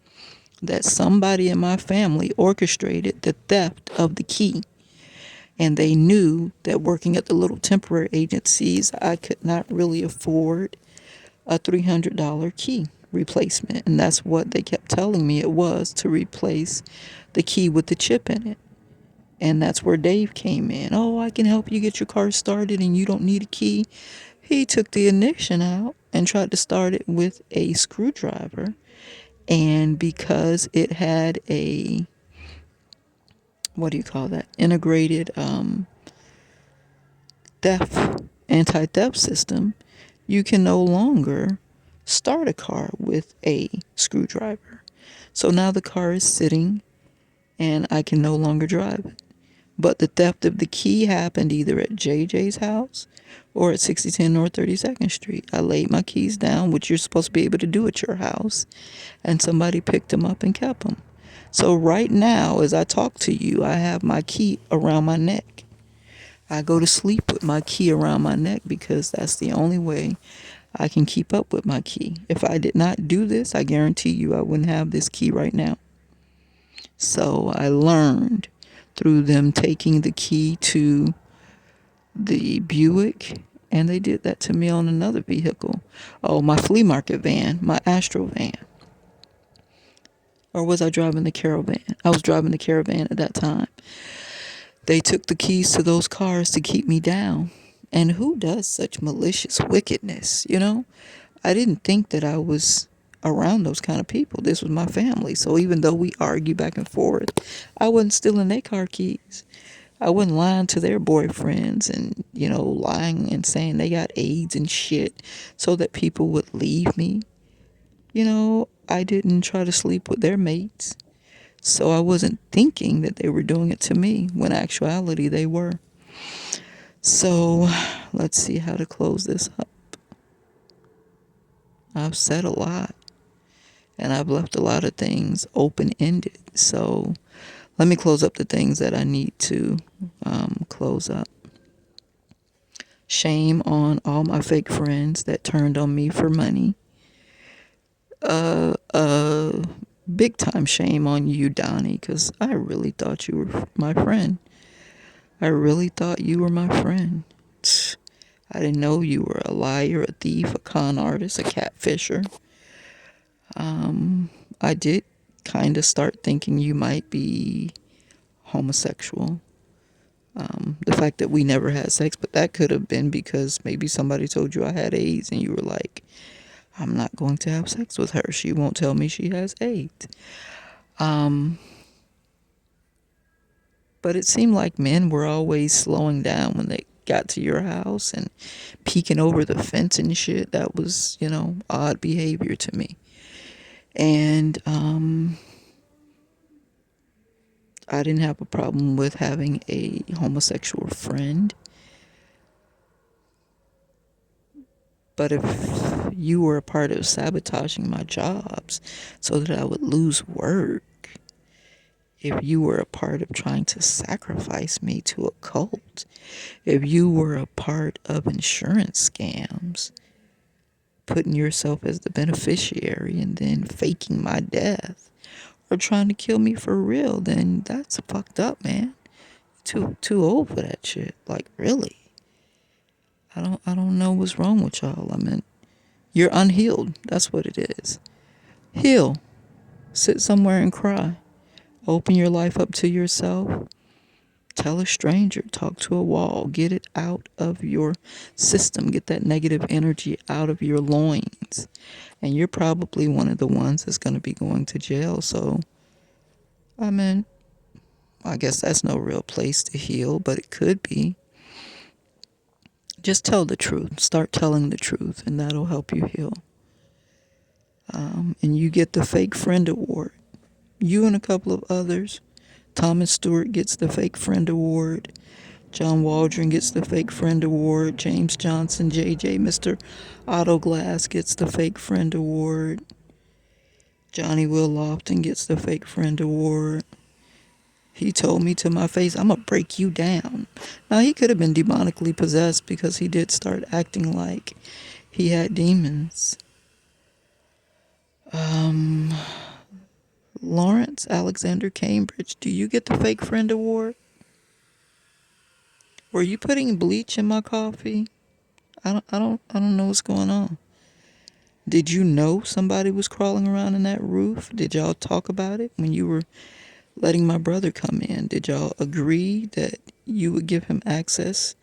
that somebody in my family orchestrated the theft of the key. And they knew that working at the little temporary agencies, I could not really afford a $300 key replacement. And that's what they kept telling me it was, to replace the key with the chip in it. And that's where Dave came in. Oh, I can help you get your car started and you don't need a key. He took the ignition out and tried to start it with a screwdriver. And because it had a, what do you call that, integrated theft, anti-theft system, you can no longer start a car with a screwdriver. So now the car is sitting and I can no longer drive it. But the theft of the key happened either at JJ's house or at 6010 North 32nd Street. I laid my keys down, which you're supposed to be able to do at your house, and somebody picked them up and kept them. So right now, as I talk to you, I have my key around my neck. I go to sleep with my key around my neck because that's the only way I can keep up with my key. If I did not do this, I guarantee you I wouldn't have this key right now. So I learned through them taking the key to the Buick, and they did that to me on another vehicle. Oh, my flea market van, my Astro van. Or was I driving the Caravan? I was driving the Caravan at that time. They took the keys to those cars to keep me down. And who does such malicious wickedness, you know? I didn't think that I was around those kind of people. This was my family. So even though we argued back and forth, I wasn't stealing their car keys. I wasn't lying to their boyfriends and, lying and saying they got AIDS and shit so that people would leave me. I didn't try to sleep with their mates. So I wasn't thinking that they were doing it to me when actuality they were. So let's see how to close this up. I've said a lot and I've left a lot of things open-ended. So let me close up the things that I need to close up. Shame on all my fake friends that turned on me for money. Big time shame on you, Donnie, because I really thought you were my friend. I really thought you were my friend. I didn't know you were a liar, a thief, a con artist, a catfisher. I did kind of start thinking you might be homosexual. The fact that we never had sex, but that could have been because maybe somebody told you I had AIDS and you were like, I'm not going to have sex with her. She won't tell me she has AIDS. But it seemed like men were always slowing down when they got to your house and peeking over the fence and shit. That was, odd behavior to me. And I didn't have a problem with having a homosexual friend. But if you were a part of sabotaging my jobs so that I would lose work, if you were a part of trying to sacrifice me to a cult, if you were a part of insurance scams, putting yourself as the beneficiary and then faking my death, or trying to kill me for real, then that's fucked up, man. Too old for that shit. Like, really? I don't know what's wrong with y'all. I mean, you're unhealed. That's what it is. Heal. Sit somewhere and cry. Open your life up to yourself. Tell a stranger. Talk to a wall. Get it out of your system. Get that negative energy out of your loins. And you're probably one of the ones that's going to be going to jail. So, I mean, I guess that's no real place to heal, but it could be. Just tell the truth. Start telling the truth, and that'll help you heal. And you get the Fake Friend Award. You and a couple of others. Thomas Stewart gets the Fake Friend Award. John Waldron gets the Fake Friend Award. James Johnson, JJ, Mr. Otto Glass gets the Fake Friend Award. Johnny Will Lofton gets the Fake Friend Award. He told me to my face, I'm going to break you down. Now, he could have been demonically possessed because he did start acting like he had demons. Lawrence Alexander Cambridge, do you get the fake friend award? Were you putting bleach in my coffee? I don't know what's going on. Did you know somebody was crawling around in that roof? Did y'all talk about it when you were letting my brother come in? Did y'all agree that you would give him access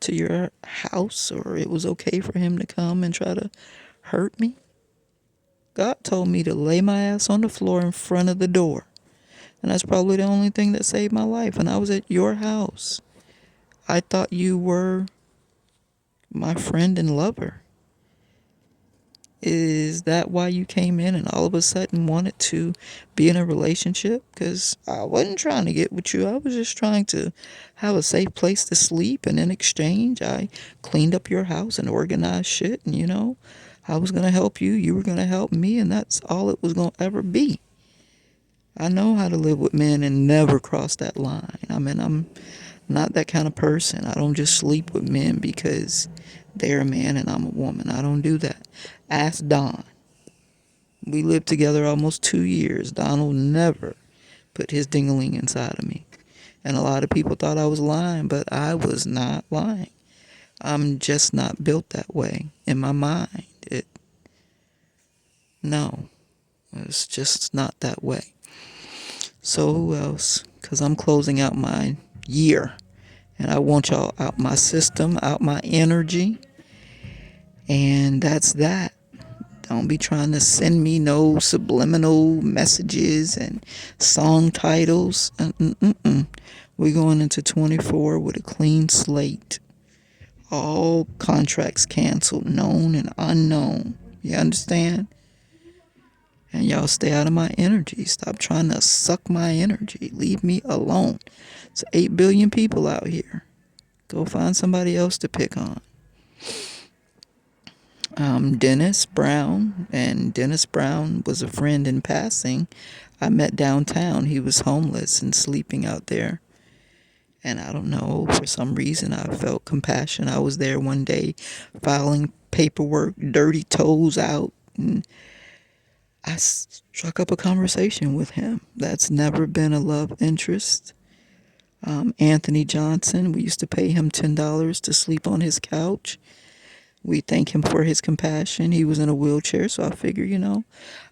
to your house, or it was okay for him to come and try to hurt me? God told me to lay my ass on the floor in front of the door. And that's probably the only thing that saved my life. And I was at your house. I thought you were my friend and lover. Is that why you came in and all of a sudden wanted to be in a relationship? Because I wasn't trying to get with you. I was just trying to have a safe place to sleep. And in exchange, I cleaned up your house and organized shit. And, I was going to help you. You were going to help me. And that's all it was going to ever be. I know how to live with men and never cross that line. I mean, I'm not that kind of person. I don't just sleep with men because they're a man and I'm a woman. I don't do that. Ask Don. We lived together almost 2 years. Donald never put his dingling inside of me. And a lot of people thought I was lying, but I was not lying. I'm just not built that way in my mind. No, it's just not that way. So who else? Because I'm closing out my year. And I want y'all out my system, out my energy. And that's that. Don't be trying to send me no subliminal messages and song titles. We're going into 24 with a clean slate. All contracts canceled, known and unknown. You understand? And y'all stay out of my energy. Stop trying to suck my energy. Leave me alone. It's 8 billion people out here. Go find somebody else to pick on. Dennis Brown, and Dennis Brown was a friend in passing. I met downtown. He was homeless and sleeping out there. And I don't know, for some reason I felt compassion. I was there one day filing paperwork, dirty toes out, and I struck up a conversation with him. That's never been a love interest. Anthony Johnson, we used to pay him $10 to sleep on his couch. We thank him for his compassion. He was in a wheelchair, so I figure,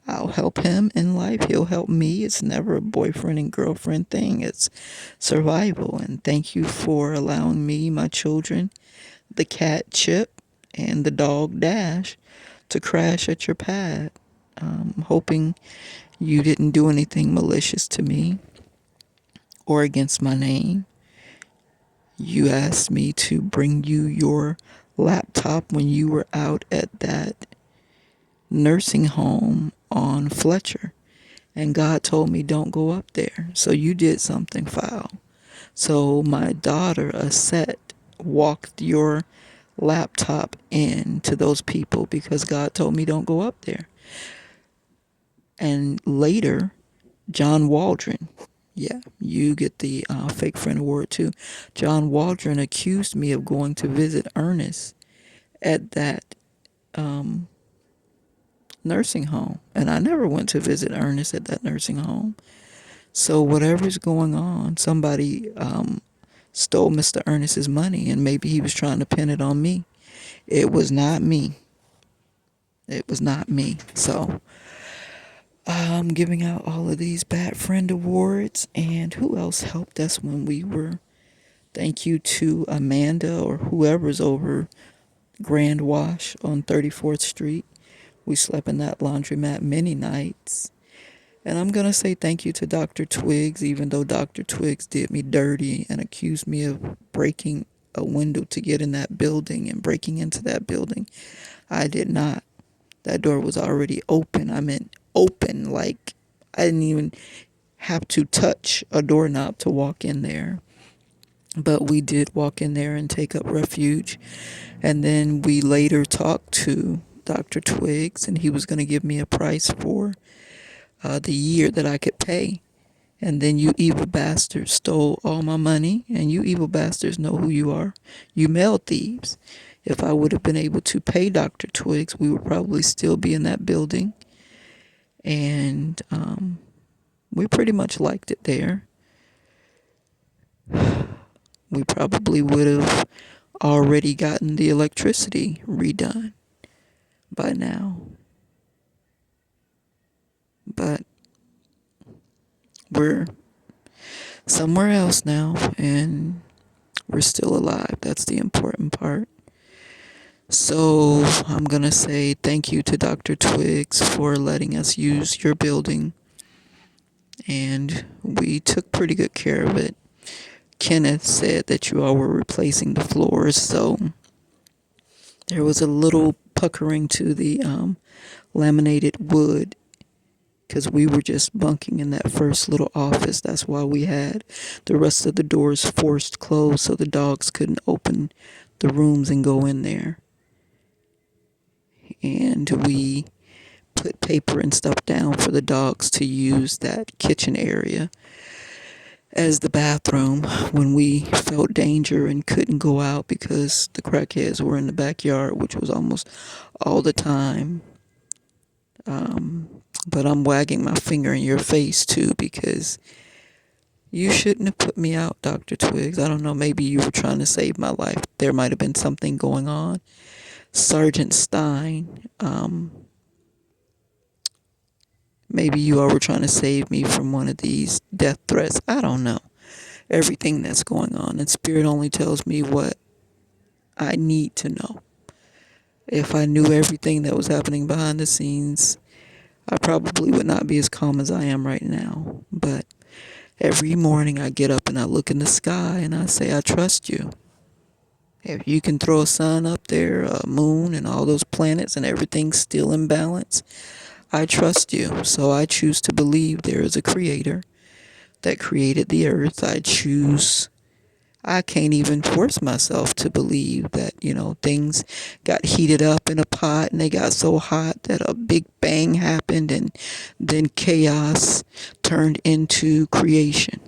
I'll help him in life. He'll help me. It's never a boyfriend and girlfriend thing. It's survival. And thank you for allowing me, my children, the cat Chip, and the dog Dash to crash at your pad. Hoping you didn't do anything malicious to me or against my name. You asked me to bring you your laptop when you were out at that nursing home on Fletcher. And God told me don't go up there. So you did something foul. So my daughter, Aset, walked your laptop in to those people because God told me don't go up there. And later, John Waldron, yeah, you get the fake friend award too. John Waldron accused me of going to visit Ernest at that nursing home. And I never went to visit Ernest at that nursing home. So whatever's going on, somebody stole Mr. Ernest's money and maybe he was trying to pin it on me. It was not me. It was not me. So I'm giving out all of these bad friend awards. And who else helped us when we were? Thank you to Amanda or whoever's over Grand Wash on 34th Street. We slept in that laundromat many nights. And I'm going to say thank you to Dr. Twiggs, even though Dr. Twiggs did me dirty and accused me of breaking a window to get in that building and breaking into that building. I did not. That door was already open. I meant open, like I didn't even have to touch a doorknob to walk in there. But we did walk in there and take up refuge. And then we later talked to Dr. Twiggs, and he was going to give me a price for the year that I could pay. And then you evil bastards stole all my money, and you evil bastards know who you are. You mail thieves. If I would have been able to pay Dr. Twiggs, we would probably still be in that building. And we pretty much liked it there. We probably would have already gotten the electricity redone by now. But we're somewhere else now, and we're still alive. That's the important part. So I'm going to say thank you to Dr. Twiggs for letting us use your building. And we took pretty good care of it. Kenneth said that you all were replacing the floors, so there was a little puckering to the laminated wood because we were just bunking in that first little office. That's why we had the rest of the doors forced closed so the dogs couldn't open the rooms and go in there. And we put paper and stuff down for the dogs to use that kitchen area as the bathroom when we felt danger and couldn't go out because the crackheads were in the backyard, which was almost all the time. But I'm wagging my finger in your face too because you shouldn't have put me out, Dr. Twiggs. I don't know, maybe you were trying to save my life. There might have been something going on. Sergeant Stein, maybe you all were trying to save me from one of these death threats. I don't know. Everything that's going on. And Spirit only tells me what I need to know. If I knew everything that was happening behind the scenes, I probably would not be as calm as I am right now. But every morning I get up and I look in the sky and I say, I trust you. If you can throw a sun up there, a moon, and all those planets and everything's still in balance, I trust you. So I choose to believe there is a creator that created the earth. I can't even force myself to believe that, things got heated up in a pot and they got so hot that a big bang happened and then chaos turned into creation.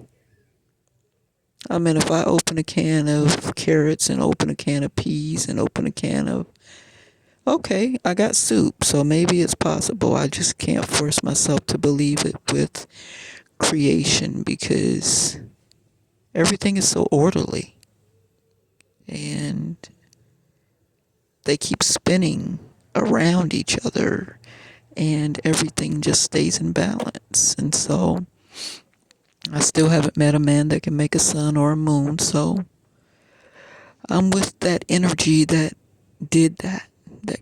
I mean, if I open a can of carrots and open a can of peas and open a can of, okay, I got soup, so maybe it's possible. I just can't force myself to believe it with creation because everything is so orderly. And they keep spinning around each other and everything just stays in balance. And so I still haven't met a man that can make a sun or a moon, so I'm with that energy that did that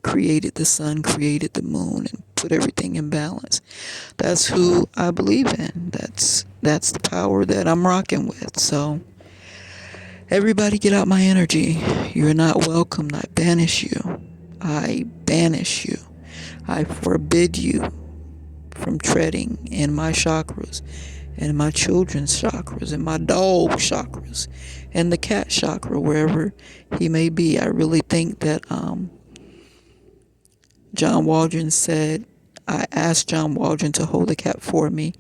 created the sun, created the moon, and put everything in balance. That's who I believe in. That's the power that I'm rocking with. So everybody get out my energy. You're not welcome. I banish you. I banish you. I forbid you from treading in my chakras and my children's chakras and my dog chakras and the cat chakra, wherever he may be. I really think that John Waldron said, I asked John Waldron to hold the cat for me,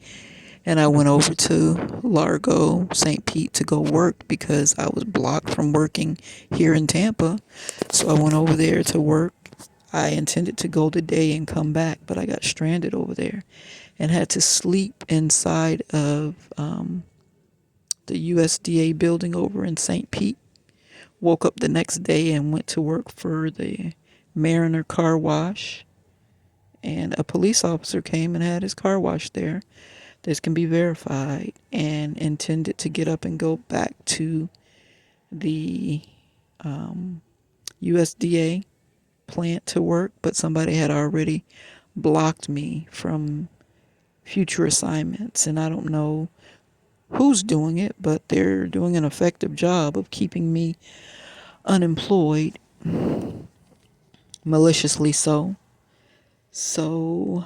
and I went over to Largo, St. Pete to go work because I was blocked from working here in Tampa. So I went over there to work. I intended to go today and come back, but I got stranded over there and had to sleep inside of the USDA building over in St. Pete. Woke up the next day and went to work for the Mariner car wash. And a police officer came and had his car washed there. This can be verified, and intended to get up and go back to the USDA plant to work, but somebody had already blocked me from future assignments, and I don't know who's doing it, but they're doing an effective job of keeping me unemployed, maliciously so. So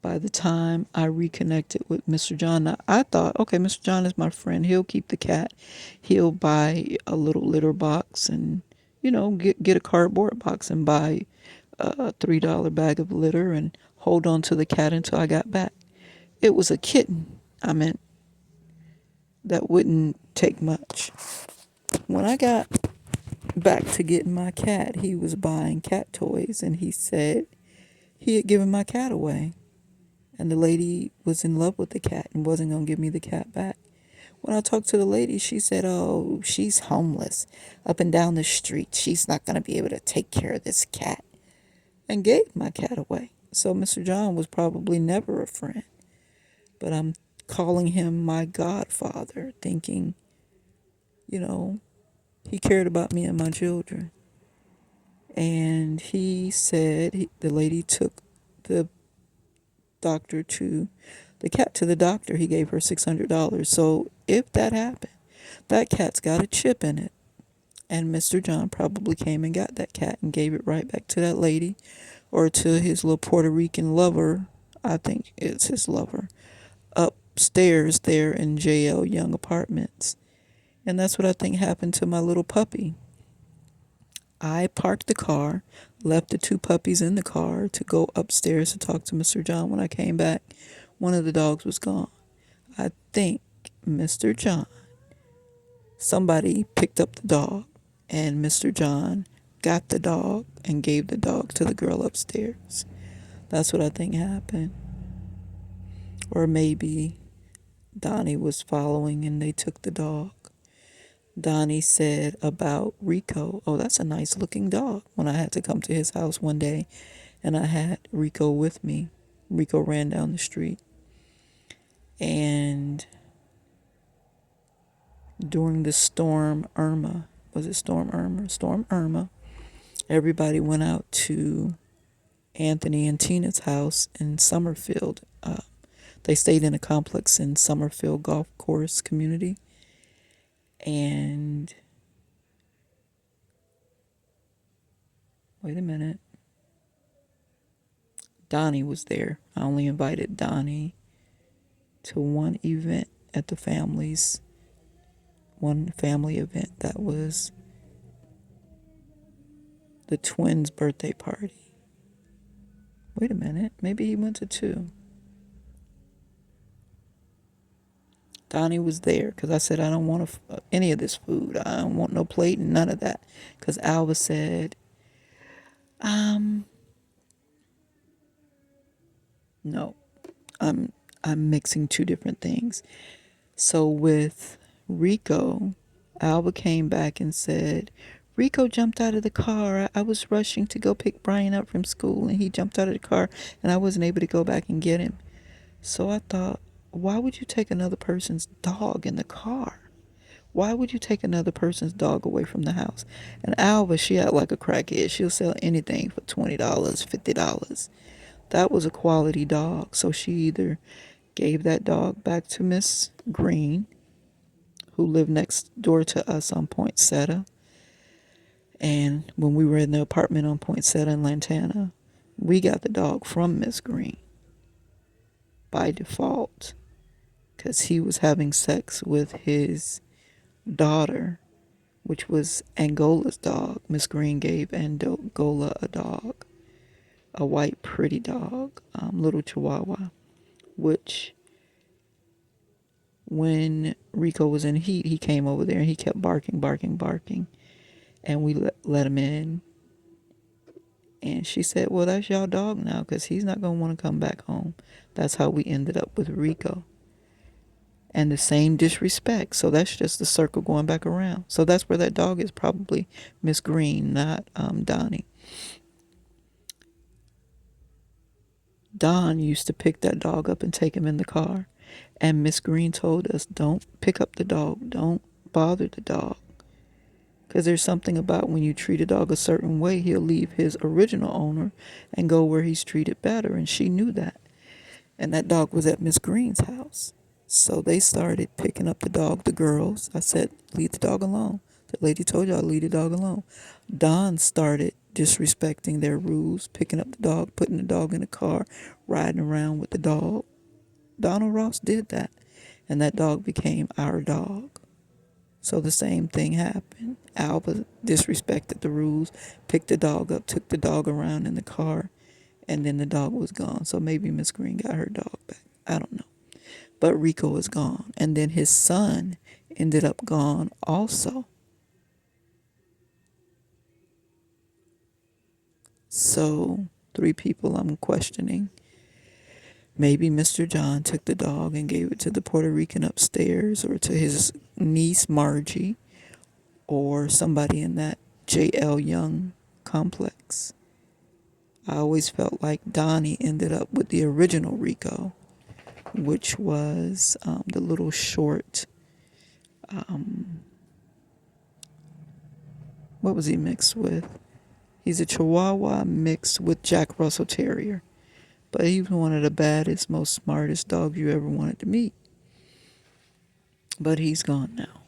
by the time I reconnected with Mr. John, I thought, okay, Mr. John is my friend. He'll keep the cat. He'll buy a little litter box and, get a cardboard box and buy a $3 bag of litter and hold on to the cat until I got back. It was a kitten. I meant that wouldn't take much. When I got back to getting my cat, he was buying cat toys and he said he had given my cat away. And the lady was in love with the cat and wasn't going to give me the cat back. When I talked to the lady, she said, "Oh, she's homeless up and down the street. She's not going to be able to take care of this cat." And gave my cat away. So Mr. John was probably never a friend. But I'm calling him my godfather, thinking, you know, he cared about me and my children. And he said the lady took the doctor to the cat to the doctor. He gave her $600. So if that happened, that cat's got a chip in it. And Mr. John probably came and got that cat and gave it right back to that lady or to his little Puerto Rican lover. I think it's his lover upstairs there in JL Young Apartments. And that's what I think happened to my little puppy. I parked the car, left the two puppies in the car to go upstairs to talk to Mr. John. When I came back, one of the dogs was gone. I think Mr. John, somebody picked up the dog, and Mr. John got the dog and gave the dog to the girl upstairs. That's what I think happened. Or maybe Donnie was following and they took the dog. Donnie said about Rico, "Oh, that's a nice looking dog." When I had to come to his house one day and I had Rico with me, Rico ran down the street. And during the storm Irma, was it Storm Irma? Storm Irma, everybody went out to Anthony and Tina's house in Summerfield. They stayed in a complex in Summerfield Golf Course community. And wait a minute. Donnie was there. I only invited Donnie to one event at the family's, one family event that was the twins' birthday party. Wait a minute. Maybe he went to two. Donnie was there because I said, "I don't want any of this food. I don't want no plate and none of that." Because Alva said, no, I'm mixing two different things. So with Rico, Alva came back and said, "Rico jumped out of the car. I was rushing to go pick Brian up from school and he jumped out of the car and I wasn't able to go back and get him." So I thought, why would you take another person's dog in the car? Why would you take another person's dog away from the house? And Alva, she act like a crackhead. She'll sell anything for $20, $50. That was a quality dog. So she either gave that dog back to Miss Green, who lived next door to us on Poinsettia. And when we were in the apartment on Poinsettia in Lantana, we got the dog from Miss Green by default because he was having sex with his daughter, which was Angola's dog. Miss Green gave Angola a dog, a white pretty dog, little Chihuahua, which when Rico was in heat, he came over there and he kept barking, barking, barking. And we let him in. And she said, "Well, that's y'all dog now because he's not going to want to come back home." That's how we ended up with Rico. And the same disrespect. So that's just the circle going back around. So that's where that dog is, probably Miss Green, not Donnie. Don used to pick that dog up and take him in the car. And Miss Green told us, "Don't pick up the dog. Don't bother the dog. Because there's something about when you treat a dog a certain way, he'll leave his original owner and go where he's treated better." And she knew that. And that dog was at Miss Green's house. So they started picking up the dog, the girls. I said, "Leave the dog alone." The lady told y'all, "Leave the dog alone." Don started disrespecting their rules, picking up the dog, putting the dog in the car, riding around with the dog. Donald Ross did that. And that dog became our dog. So the same thing happened. Alba disrespected the rules, picked the dog up, took the dog around in the car, and then the dog was gone. So maybe Miss Green got her dog back. I don't know. But Rico is gone. And then his son ended up gone also. So, three people I'm questioning. Maybe Mr. John took the dog and gave it to the Puerto Rican upstairs or to his niece Margie or somebody in that J.L. Young complex. I always felt like Donnie ended up with the original Rico, which was the little short, what was he mixed with? He's a Chihuahua mixed with Jack Russell Terrier. But he was one of the baddest, most smartest dogs you ever wanted to meet. But he's gone now.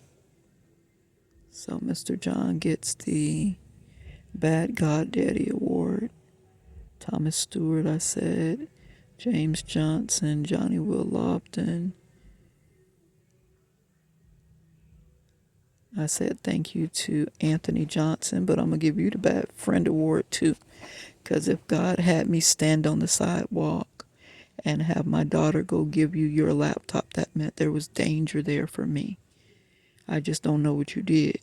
So Mr. John gets the Bad Goddaddy Award. Thomas Stewart, I said. James Johnson, Johnny Will Lofton. I said thank you to Anthony Johnson, but I'm going to give you the Bad Friend Award too. Because if God had me stand on the sidewalk and have my daughter go give you your laptop, that meant there was danger there for me. I just don't know what you did.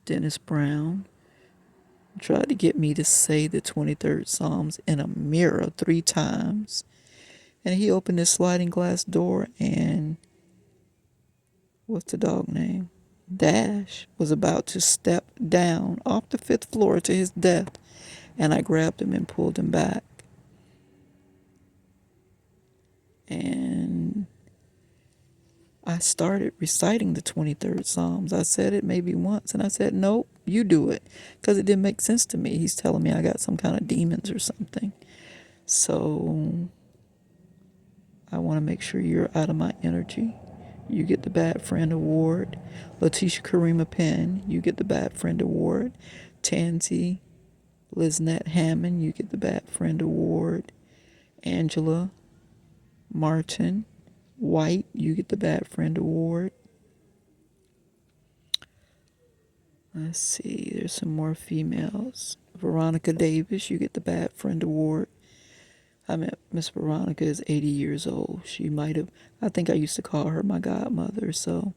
Dennis Brown tried to get me to say the 23rd Psalms in a mirror 3 times. And he opened his sliding glass door and what's the dog name? Dash was about to step down off the 5th floor to his death. And I grabbed him and pulled him back. And I started reciting the 23rd Psalms. I said it maybe once, and I said, nope, you do it. Because it didn't make sense to me. He's telling me I got some kind of demons or something. So I want to make sure you're out of my energy. You get the Bad Friend Award. Letitia Karima Penn, you get the Bad Friend Award. Tansy Liznette Hammond, you get the Bad Friend Award. Angela Martin White, you get the Bad Friend Award. Let's see, there's some more females. Veronica Davis, you get the Bad Friend Award. I mean, Miss Veronica is 80 years old. She might have, I think I used to call her my godmother, so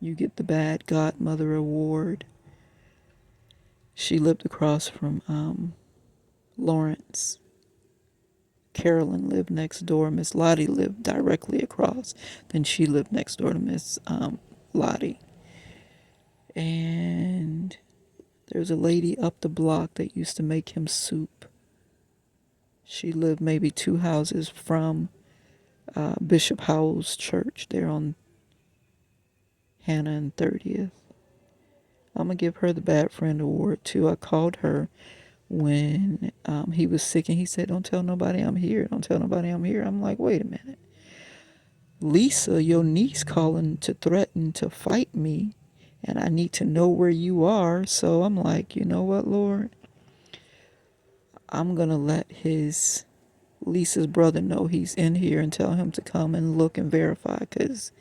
you get the Bad Godmother Award. She lived across from Lawrence. Carolyn lived next door. Miss Lottie lived directly across. Then she lived next door to Miss Lottie. And there's a lady up the block that used to make him soup. She lived maybe 2 houses from Bishop Howell's church there on Hannah and 30th. I'm going to give her the Bad Friend Award too. I called her when he was sick and he said, don't tell nobody I'm here. Don't tell nobody I'm here. I'm like, wait a minute. Lisa, your niece, calling to threaten to fight me, and I need to know where you are. So I'm like, you know what, Lord? I'm going to let Lisa's brother know he's in here and tell him to come and look and verify, because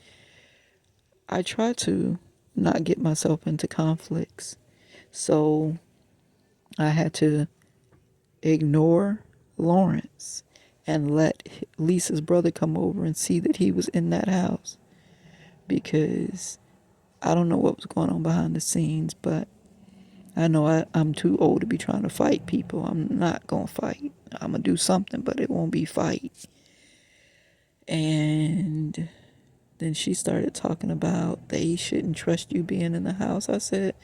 I try to not get myself into conflicts. So I had to ignore Lawrence and let Lisa's brother come over and see that he was in that house, because I don't know what was going on behind the scenes, but I know I'm too old to be trying to fight people. I'm not going to fight. I'm going to do something, but it won't be fight. And then she started talking about they shouldn't trust you being in the house. I said,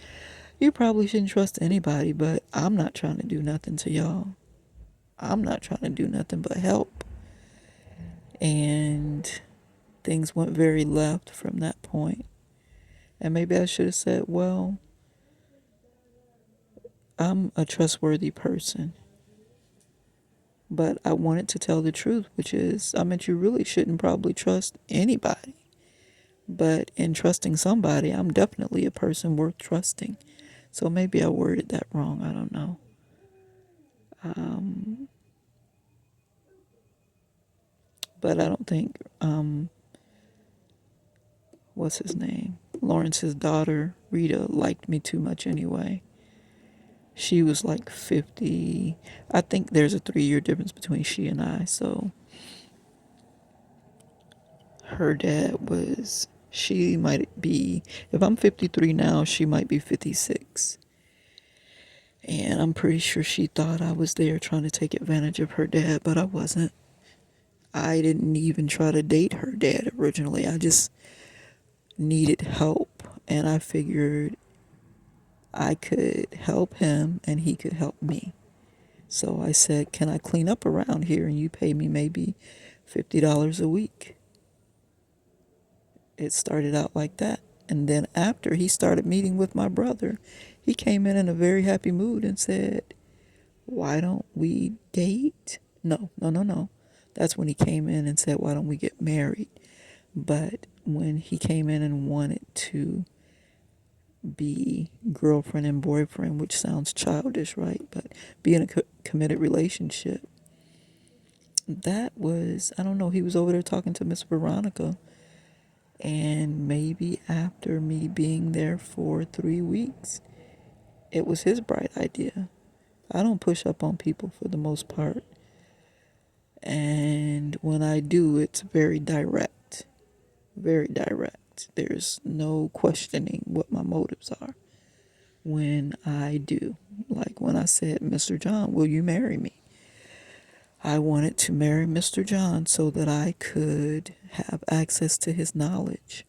you probably shouldn't trust anybody, but I'm not trying to do nothing to y'all. I'm not trying to do nothing but help. And things went very left from that point. And maybe I should have said, well, I'm a trustworthy person. But I wanted to tell the truth, which is, you really shouldn't probably trust anybody. But in trusting somebody, I'm definitely a person worth trusting. So maybe I worded that wrong. I don't know. But I don't think, what's his name? Lawrence's daughter, Rita, liked me too much anyway. She was like 50. I think there's a 3 year difference between she and I. So her dad was, she might be, if I'm 53 now, she might be 56. And I'm pretty sure she thought I was there trying to take advantage of her dad, but I wasn't. I didn't even try to date her dad originally. I just needed help. And I figured I could help him and he could help me. So I said, can I clean up around here and you pay me maybe $50 a week? It started out like that. And then after he started meeting with my brother, he came in a very happy mood and said, why don't we date? No, no, no, no. That's when he came in and said, why don't we get married? But when he came in and wanted to be girlfriend and boyfriend, which sounds childish, right? But be in a committed relationship, that was, I don't know, he was over there talking to Miss Veronica. And maybe after me being there for 3 weeks, it was his bright idea. I don't push up on people for the most part. And when I do, it's very direct. Very direct. There's no questioning what my motives are when I do. Like when I said, Mr. John, will you marry me? I wanted to marry Mr. John so that I could have access to his knowledge.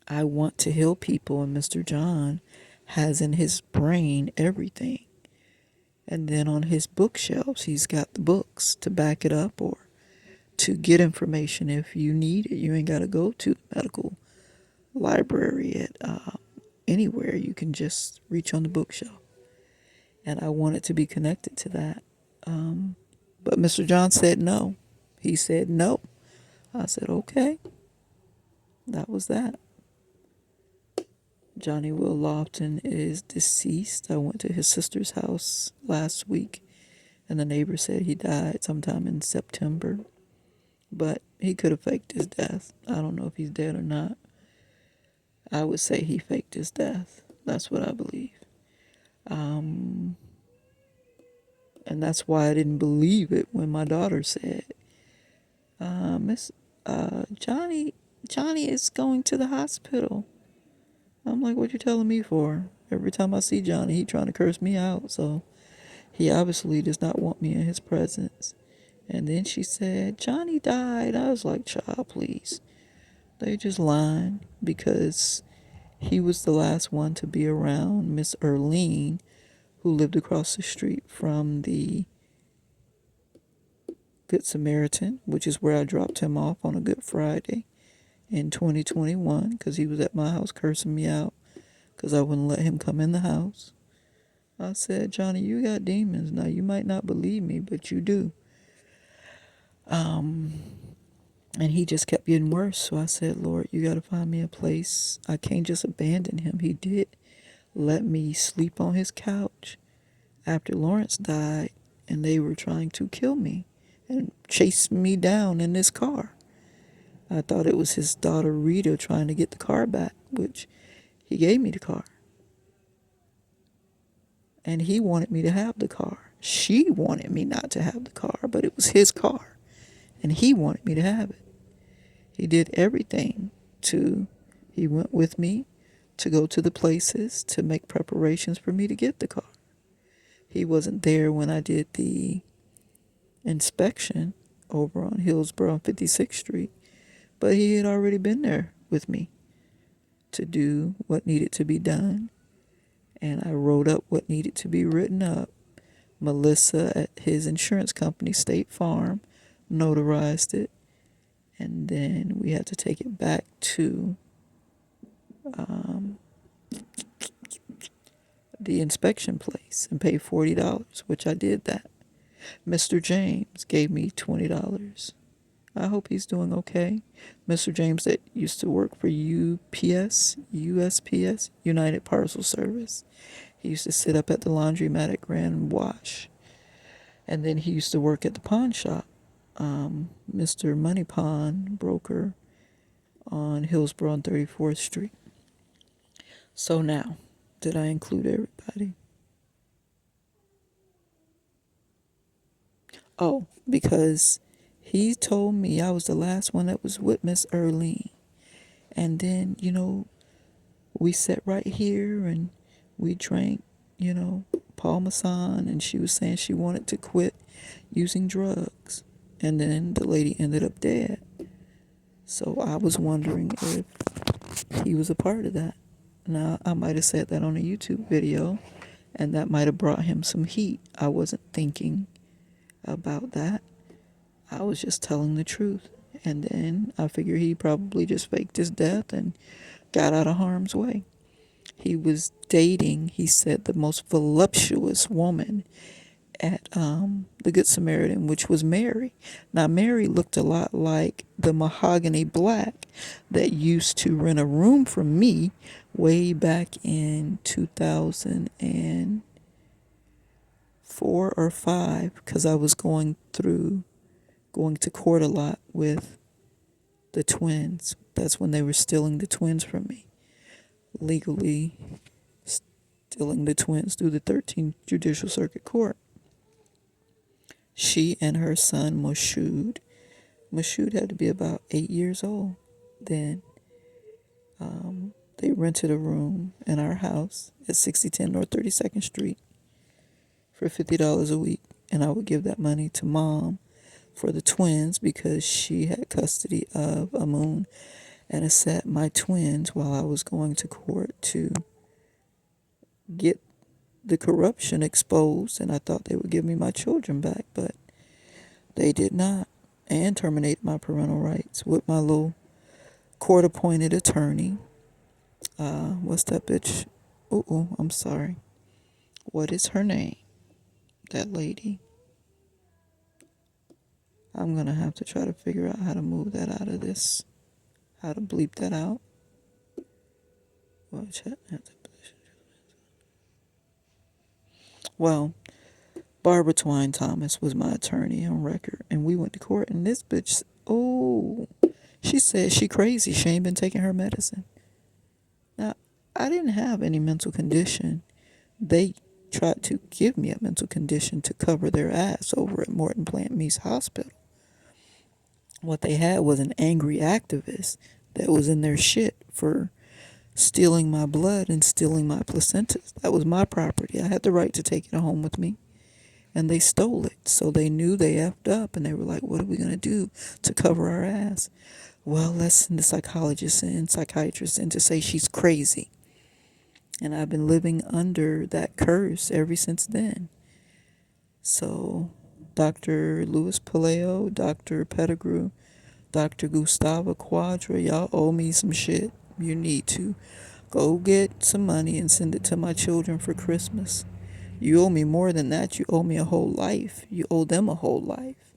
I want to heal people, and Mr. John has in his brain everything. And then on his bookshelves, he's got the books to back it up or to get information if you need it. You ain't got to go to the medical library at anywhere. You can just reach on the bookshelf. And I wanted to be connected to that. But Mr. John said no. He said no. I said, okay. That was that. Johnny Will Lofton is deceased. I went to his sister's house last week, and the neighbor said he died sometime in September. But he could have faked his death. I don't know if he's dead or not. I would say he faked his death. That's what I believe. And that's why I didn't believe it when my daughter said, Miss Johnny is going to the hospital. I'm like, what you telling me for? Every time I see Johnny, he trying to curse me out. So he obviously does not want me in his presence. And then she said, Johnny died. I was like, child, please. They just lying because he was the last one to be around Miss Erlene, who lived across the street from the Good Samaritan, which is where I dropped him off on a Good Friday in 2021 because he was at my house cursing me out because I wouldn't let him come in the house. I said, Johnny, you got demons. Now, you might not believe me, but you do. And he just kept getting worse. So I said, Lord, you got to find me a place. I can't just abandon him. He did let me sleep on his couch after Lawrence died, and they were trying to kill me and chase me down in this car. I thought it was his daughter Rita trying to get the car back, which he gave me the car. And he wanted me to have the car. She wanted me not to have the car, but it was his car. And he wanted me to have it. He did everything he went with me to go to the places, to make preparations for me to get the car. He wasn't there when I did the inspection over on Hillsborough on 56th Street, but he had already been there with me to do what needed to be done. And I wrote up what needed to be written up. Melissa at his insurance company, State Farm, notarized it. And then we had to take it back to the inspection place and pay $40, which I did that. Mr. James gave me $20. I hope he's doing okay. Mr. James that used to work for USPS, United Parcel Service. He used to sit up at the laundromat at Grand Wash. And then he used to work at the pawn shop, Mr. Money Pawn Broker on Hillsborough on 34th Street. So now, did I include everybody? Oh, because he told me I was the last one that was with Miss Erlene. And then, we sat right here and we drank, Parmesan, and she was saying she wanted to quit using drugs. And then the lady ended up dead. So I was wondering if he was a part of that. Now, I might have said that on a YouTube video, and that might have brought him some heat. I wasn't thinking about that. I was just telling the truth. And then I figured he probably just faked his death and got out of harm's way. He was dating, he said, the most voluptuous woman at the Good Samaritan, which was Mary. Now, Mary looked a lot like the mahogany black that used to rent a room from me way back in 2004 or 5, because I was going to court a lot with the twins. That's when they were stealing the twins from me, legally stealing the twins through the 13th Judicial Circuit Court. She and her son, Moshood had to be about 8 years old then. They rented a room in our house at 6010 North 32nd Street for $50 a week. And I would give that money to Mom for the twins because she had custody of Amun and Aset, my twins, while I was going to court to get the corruption exposed. And I thought they would give me my children back, but they did not, and terminated my parental rights with my little court-appointed attorney. What's that bitch? I'm sorry. What is her name? That lady. I'm going to have to try to figure out how to move that out of this. How to bleep that out. Well, Barbara Twine Thomas was my attorney on record, and we went to court, and this bitch, she said she crazy. She ain't been taking her medicine. Now, I didn't have any mental condition. They tried to give me a mental condition to cover their ass over at Morton Plant Mease Hospital. What they had was an angry activist that was in their shit for stealing my blood and stealing my placentas. That was my property. I had the right to take it home with me. And they stole it. So they knew they effed up, and they were like, what are we going to do to cover our ass? Well, let's send the psychologist and psychiatrist in to say she's crazy. And I've been living under that curse ever since then. So Dr. Louis Paleo, Dr. Pettigrew, Dr. Gustava Quadra, y'all owe me some shit. You need to go get some money and send it to my children for Christmas. You owe me more than that. You owe me a whole life. You owe them a whole life.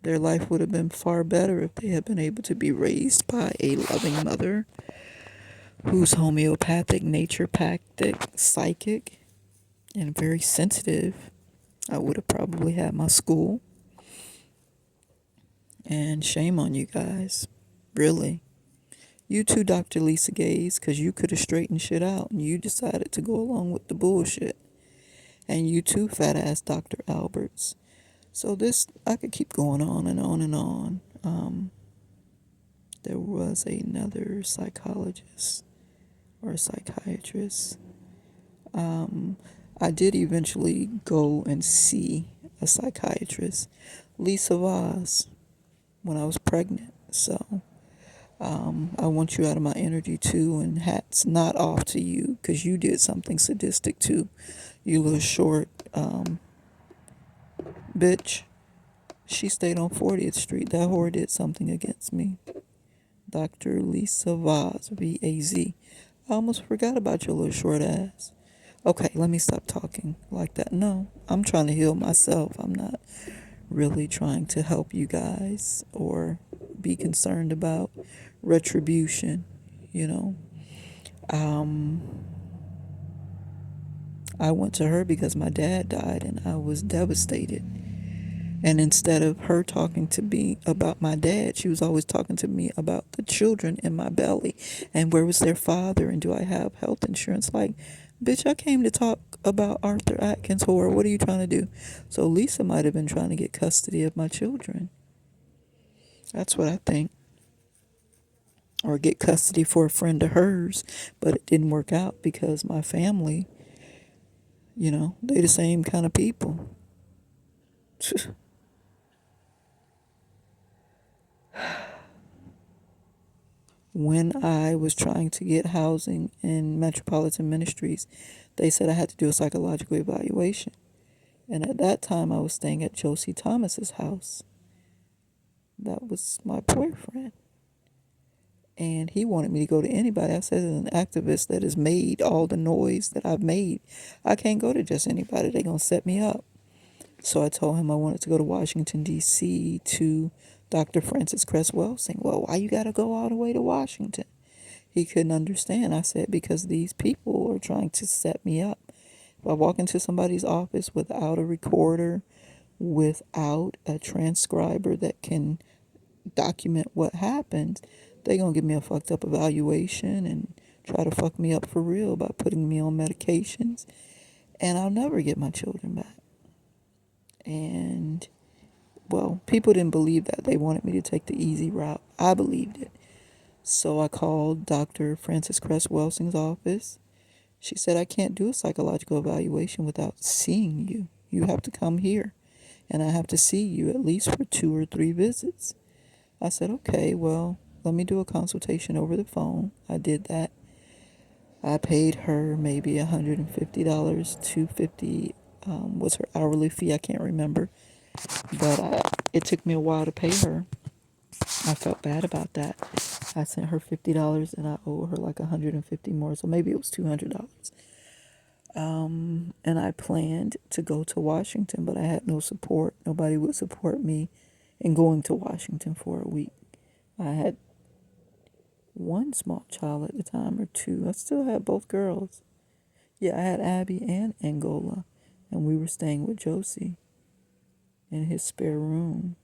Their life would have been far better if they had been able to be raised by a loving mother who's homeopathic, naturopathic, psychic, and very sensitive. I would have probably had my school. And shame on you guys. Really. You too, Dr. Lisa Gaze, because you could have straightened shit out and you decided to go along with the bullshit. And you too, fat ass Dr. Alberts. So this, I could keep going on and on and on. There was another psychologist or psychiatrist. I did eventually go and see a psychiatrist, Lisa Vaz, when I was pregnant. So I want you out of my energy too, and hats not off to you because you did something sadistic too, you little short bitch. She stayed on 40th Street. That whore did something against me. Dr. Lisa Vaz, V-A-Z. I almost forgot about your little short ass. Okay, let me stop talking like that. No, I'm trying to heal myself. I'm not really trying to help you guys or be concerned about retribution, I went to her because my dad died and I was devastated. And instead of her talking to me about my dad, she was always talking to me about the children in my belly and where was their father and do I have health insurance? Like, Bitch, I came to talk about Arthur Atkins horror. What are you trying to do? So Lisa might have been trying to get custody of my children. That's what I think. Or get custody for a friend of hers. But it didn't work out because my family, they the same kind of people. When I was trying to get housing in Metropolitan Ministries, they said I had to do a psychological evaluation. And at that time, I was staying at Josie Thomas's house. That was my boyfriend. And he wanted me to go to anybody. I said, as an activist that has made all the noise that I've made, I can't go to just anybody. They're going to set me up. So I told him I wanted to go to Washington, D.C. to Dr. Francis Cress Welsing. Well, why you got to go all the way to Washington? He couldn't understand. I said, because these people are trying to set me up. If I walk into somebody's office without a recorder, without a transcriber that can document what happened, they're going to give me a fucked up evaluation and try to fuck me up for real by putting me on medications. And I'll never get my children back. And, well, people didn't believe that. They wanted me to take the easy route. I believed it. So I called Dr. Francis Cress Welsing's office. She said, I can't do a psychological evaluation without seeing you. You have to come here. And I have to see you at least for 2 or 3 visits. I said, okay, well, let me do a consultation over the phone. I did that. I paid her maybe $150, $250 was her hourly fee. I can't remember. But it took me a while to pay her. I felt bad about that. I sent her $50 and I owe her like $150 more. So maybe it was $200. And I planned to go to Washington, but I had no support. Nobody would support me in going to Washington for a week. I had 1 small child at the time, or 2. I still had both girls. Yeah, I had Abby and Angola, and we were staying with Josie in his spare room.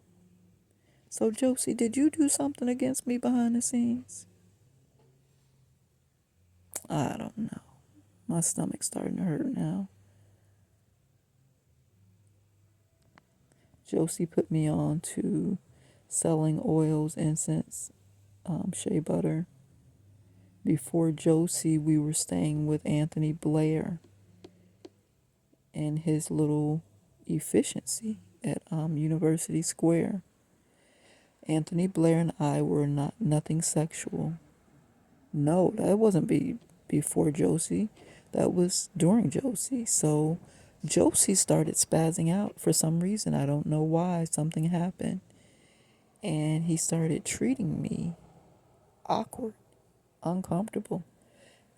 So, Josie, did you do something against me behind the scenes? I don't know. My stomach's starting to hurt now. Josie put me on to selling oils, incense, shea butter. Before Josie, we were staying with Anthony Blair and his little efficiency at University Square. Anthony Blair and I were nothing sexual. No, that wasn't before Josie. That was during Josie. So Josie started spazzing out for some reason. I don't know why. Something happened. And he started treating me awkward, uncomfortable.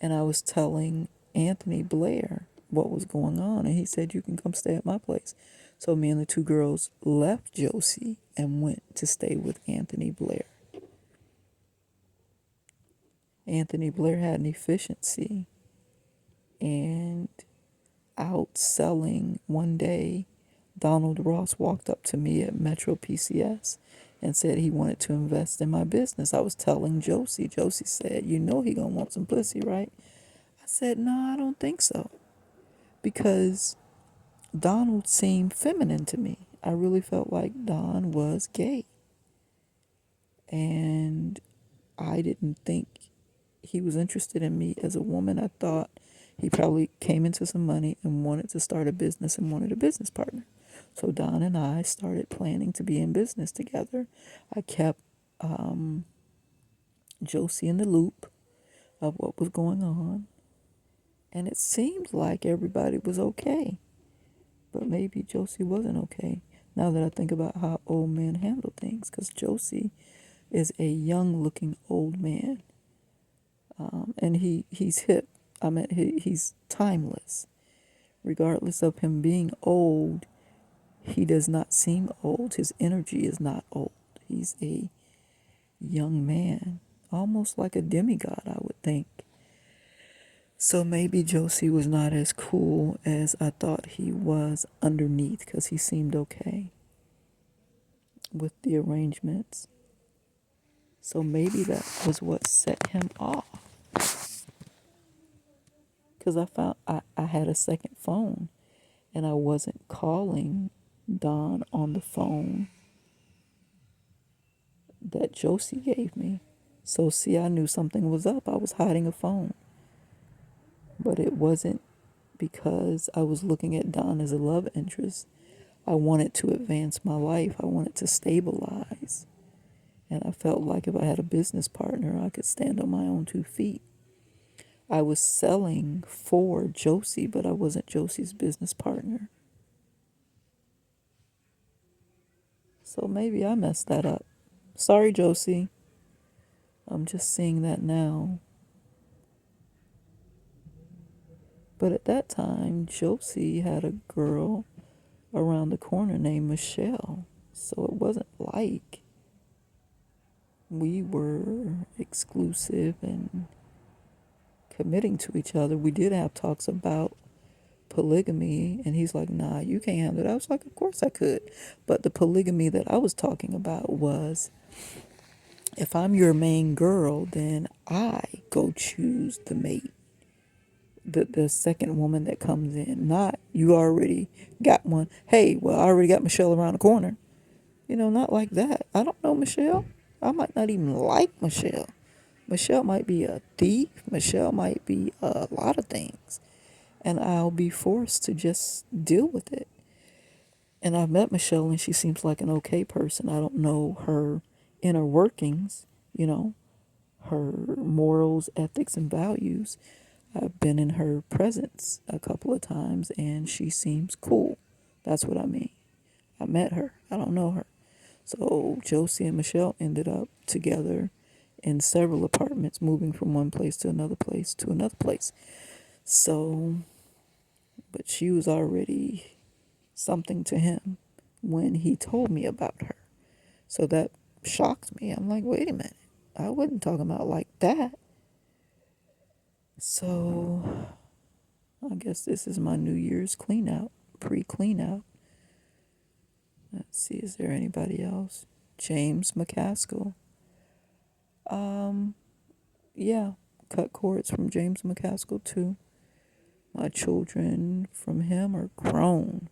And I was telling Anthony Blair what was going on. And he said, you can come stay at my place. So me and the 2 girls left Josie and went to stay with Anthony Blair. Anthony Blair had an efficiency. And out selling one day, Donald Ross walked up to me at Metro PCS and said he wanted to invest in my business. I was telling Josie. Josie said, he gonna want some pussy, right? I said, no, I don't think so. Because Donald seemed feminine to me. I really felt like Don was gay. And I didn't think he was interested in me as a woman. I thought he probably came into some money and wanted to start a business and wanted a business partner. So Don and I started planning to be in business together. I kept Josie in the loop of what was going on. And it seemed like everybody was okay. But maybe Josie wasn't okay. Now that I think about how old men handle things. Because Josie is a young-looking old man. And he's hip. I mean, he's timeless. Regardless of him being old, he does not seem old. His energy is not old. He's a young man. Almost like a demigod, I would think. So maybe Josie was not as cool as I thought he was underneath, because he seemed okay with the arrangements. So maybe that was what set him off. because I found I had a second phone and I wasn't calling Don on the phone that Josie gave me. So, see, I knew something was up. I was hiding a phone. But it wasn't because I was looking at Don as a love interest. I wanted to advance my life, I wanted to stabilize. And I felt like if I had a business partner, I could stand on my own 2 feet. I was selling for Josie, but I wasn't Josie's business partner. So maybe I messed that up. Sorry, Josie. I'm just seeing that now. But at that time, Josie had a girl around the corner named Michelle. So it wasn't like we were exclusive and committing to each other. We did have talks about polygamy, and he's like, nah, you can't handle it. I was like, of course I could. But the polygamy that I was talking about was, if I'm your main girl, then I go choose the mate, the second woman that comes in, not you already got one. Hey, well, I already got Michelle around the corner. Not like that. I don't know Michelle. I might not even like Michelle. Michelle might be a thief. Michelle might be a lot of things. And I'll be forced to just deal with it. And I've met Michelle and she seems like an okay person. I don't know her inner workings, her morals, ethics, and values. I've been in her presence a couple of times and she seems cool. That's what I mean. I met her. I don't know her. So Josie and Michelle ended up together in several apartments, moving from one place to another place to another place. So, but she was already something to him when he told me about her. So that shocked me. I'm like, wait a minute. I wasn't talking about like that. So I guess this is my New Year's clean out, pre-clean out. Let's see, is there anybody else? James McCaskill. Yeah, cut chords from James McCaskill too. My children from him are grown.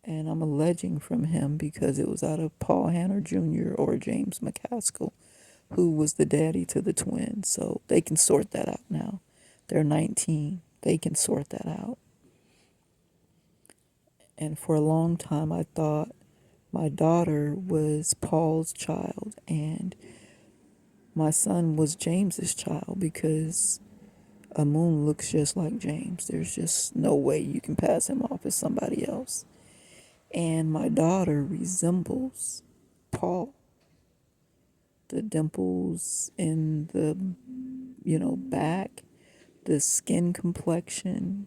And I'm alleging from him because it was out of Paul Hanner Jr. or James McCaskill, who was the daddy to the twins. So they can sort that out now. They're 19. They can sort that out. And for a long time, I thought my daughter was Paul's child and my son was James's child because Amun looks just like James. There's just no way you can pass him off as somebody else. And my daughter resembles Paul. The dimples in the, back, the skin complexion,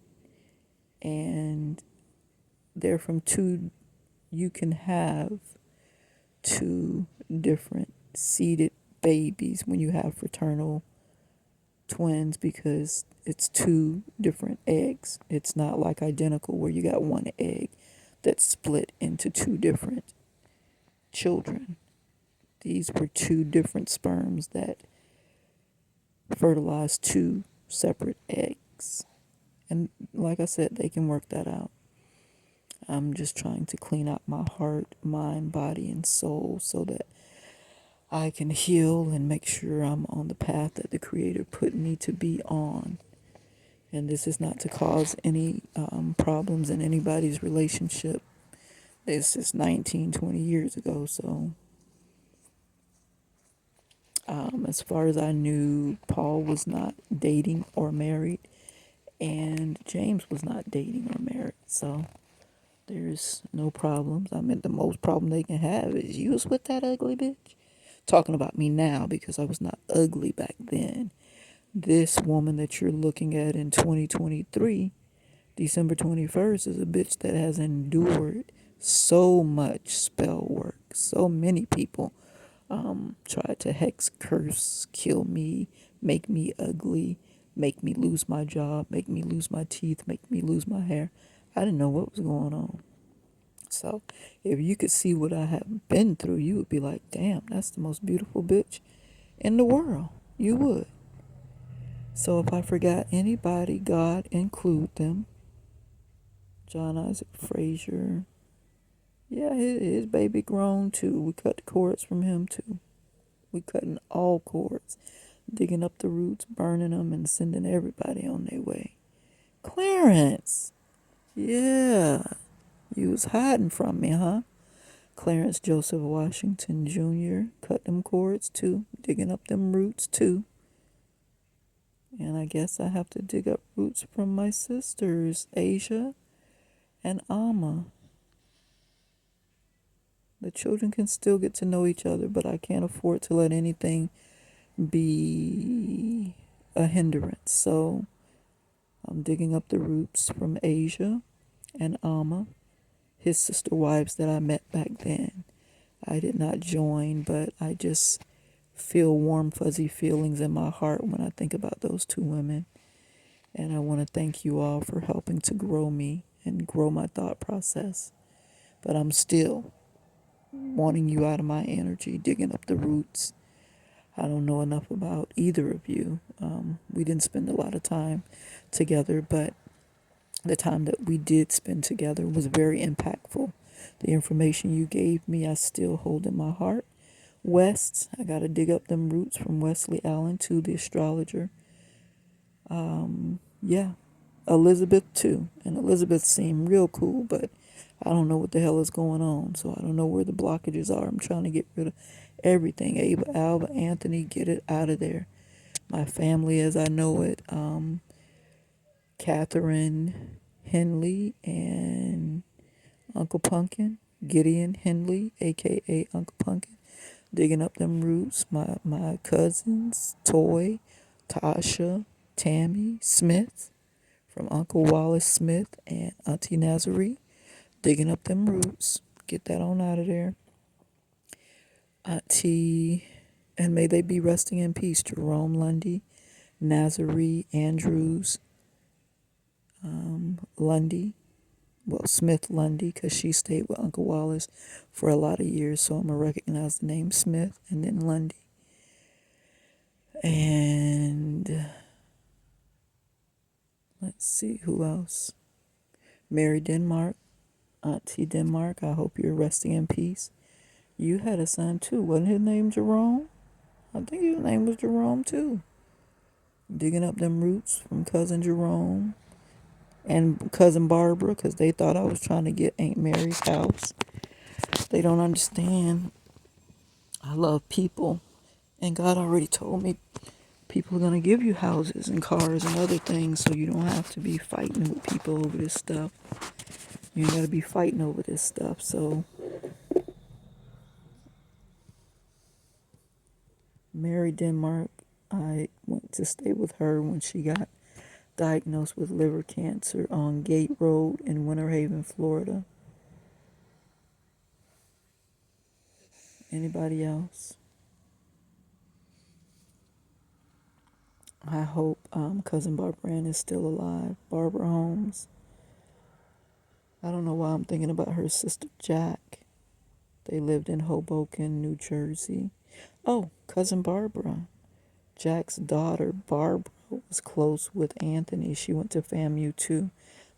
and they're from you can have two different seeded babies when you have fraternal twins because it's two different eggs. It's not like identical where you got one egg that's split into two different children. These were two different sperms that fertilized two separate eggs. And like I said, they can work that out. I'm just trying to clean out my heart, mind, body, and soul so that I can heal and make sure I'm on the path that the Creator put me to be on. And this is not to cause any problems in anybody's relationship. This is 19, 20 years ago. So as far as I knew, Paul was not dating or married. And James was not dating or married. So there's no problems. I mean, the most problem they can have is you was with that ugly bitch. Talking about me now because I was not ugly back then. This woman that you're looking at in 2023, December 21st, is a bitch that has endured so much spell work. So many people tried to hex, curse, kill me, make me ugly, make me lose my job, make me lose my teeth, make me lose my hair. I didn't know what was going on. So if you could see what I have been through, you would be like, damn, that's the most beautiful bitch in the world. You would. So if I forgot anybody, God include them. John Isaac Frazier. Yeah, his baby grown too. We cut the cords from him too. We cutting all cords, digging up the roots, burning them, and sending everybody on their way. Clarence, yeah, you was hiding from me, huh? Clarence Joseph Washington Jr. cut them cords too, digging up them roots too. And I guess I have to dig up roots from my sisters, Asia and Alma. The children can still get to know each other, but I can't afford to let anything be a hindrance. So I'm digging up the roots from Asia and Alma, his sister wives that I met back then. I did not join, but I just feel warm, fuzzy feelings in my heart when I think about those two women. And I want to thank you all for helping to grow me and grow my thought process. But I'm still wanting you out of my energy, digging up the roots. I don't know enough about either of you. We didn't spend a lot of time together, but the time that we did spend together was very impactful. The information you gave me, I still hold in my heart. West, I got to dig up them roots from Wesley Allen to the astrologer. Yeah, Elizabeth too. And Elizabeth seemed real cool, but I don't know what the hell is going on. So I don't know where the blockages are. I'm trying to get rid of everything. Ava, Alva, Anthony, get it out of there. My family as I know it. Catherine Henley and Uncle Pumpkin. Gideon Henley, aka Uncle Pumpkin. Digging up them roots. My cousins, Toy, Tasha, Tammy, Smith, from Uncle Wallace Smith and Auntie Nazarene, digging up them roots. Get that on out of there. Auntie, and may they be resting in peace, Jerome Lundy, Nazarene Andrews, Lundy, well, Smith Lundy, because she stayed with Uncle Wallace for a lot of years, so I'm going to recognize the name Smith and then Lundy. And let's see, who else? Mary Denmark, Auntie Denmark, I hope you're resting in peace. You had a son too, wasn't his name Jerome? I think his name was Jerome too. Digging up them roots from cousin Jerome and cousin Barbara, because they thought I was trying to get Aunt Mary's house. They don't understand. I love people, and God already told me people are gonna give you houses and cars and other things, so you don't have to be fighting with people over this stuff. You ain't gotta be fighting over this stuff. So Mary Denmark, I went to stay with her when she got diagnosed with liver cancer on Gate Road in Winter Haven, Florida. Anybody else? I hope cousin Barbara Ann is still alive. Barbara Holmes. I don't know why I'm thinking about her sister Jack. They lived in Hoboken, New Jersey. Oh, cousin Barbara. Jack's daughter, Barbara, was close with Anthony. She went to FAMU too,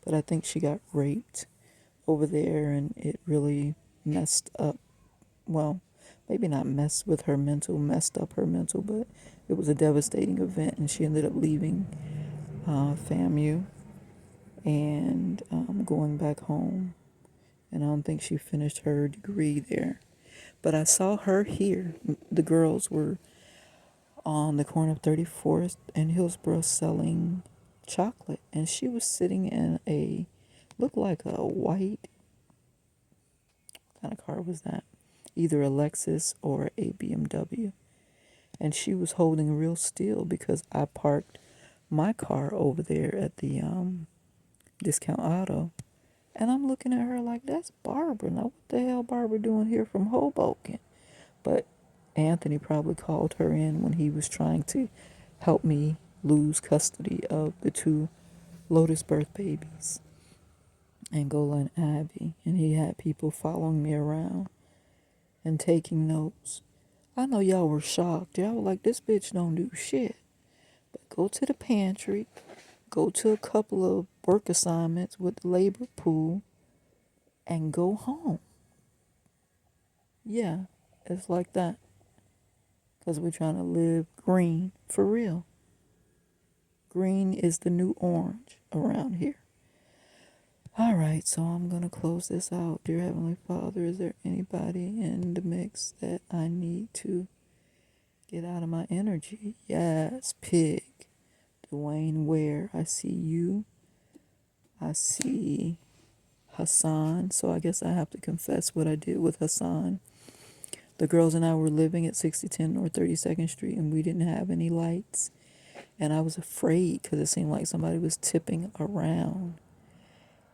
but I think she got raped over there, and it really messed up. Well, maybe not messed with her mental, messed up her mental, but it was a devastating event, and she ended up leaving FAMU and going back home. And I don't think she finished her degree there. But I saw her here. The girls were on the corner of 34th and Hillsborough selling chocolate, and she was sitting in a, looked like a white, what kind of car was that? Either a Lexus or a BMW. And she was holding real still because I parked my car over there at the Discount Auto. And I'm looking at her like, that's Barbara. Now, what the hell Barbara doing here from Hoboken? But Anthony probably called her in when he was trying to help me lose custody of the two Lotus birth babies, Angola and Abby. And he had people following me around and taking notes. I know y'all were shocked. Y'all were like, this bitch don't do shit. But go to the pantry, go to a couple of work assignments with the labor pool, and go home. Yeah, it's like that. Because we're trying to live green for real. Green is the new orange around here. All right, so I'm going to close this out. Dear Heavenly Father, is there anybody in the mix that I need to get out of my energy? Yes, Pig. Dwayne Ware, I see you. I see Hassan, so I guess I have to confess what I did with Hassan. The girls and I were living at 6010 North 32nd Street, and we didn't have any lights. And I was afraid because it seemed like somebody was tipping around.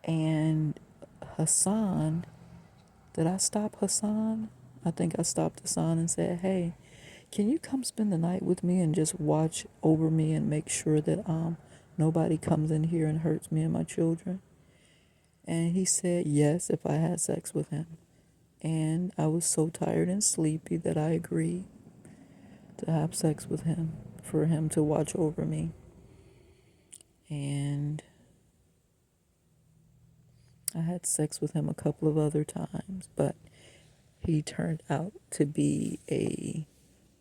And Hassan, did I stop Hassan? I think I stopped Hassan and said, hey, can you come spend the night with me and just watch over me and make sure that nobody comes in here and hurts me and my children? And he said yes if I had sex with him. And I was so tired and sleepy that I agreed to have sex with him for him to watch over me. And I had sex with him a couple of other times, but he turned out to be a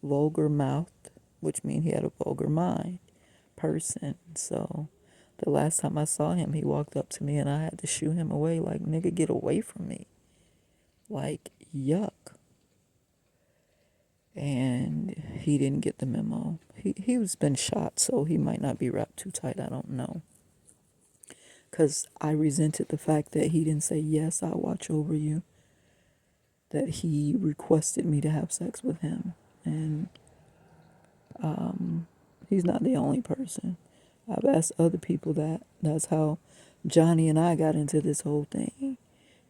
vulgar mouthed, which means he had a vulgar mind person. So the last time I saw him, he walked up to me and I had to shoo him away like, nigga, get away from me. Like, yuck. And he didn't get the memo. He was been shot, so he might not be wrapped too tight. I don't know. Because I resented the fact that he didn't say, yes, I'll watch over you. That he requested me to have sex with him. And he's not the only person. I've asked other people that. That's how Johnny and I got into this whole thing.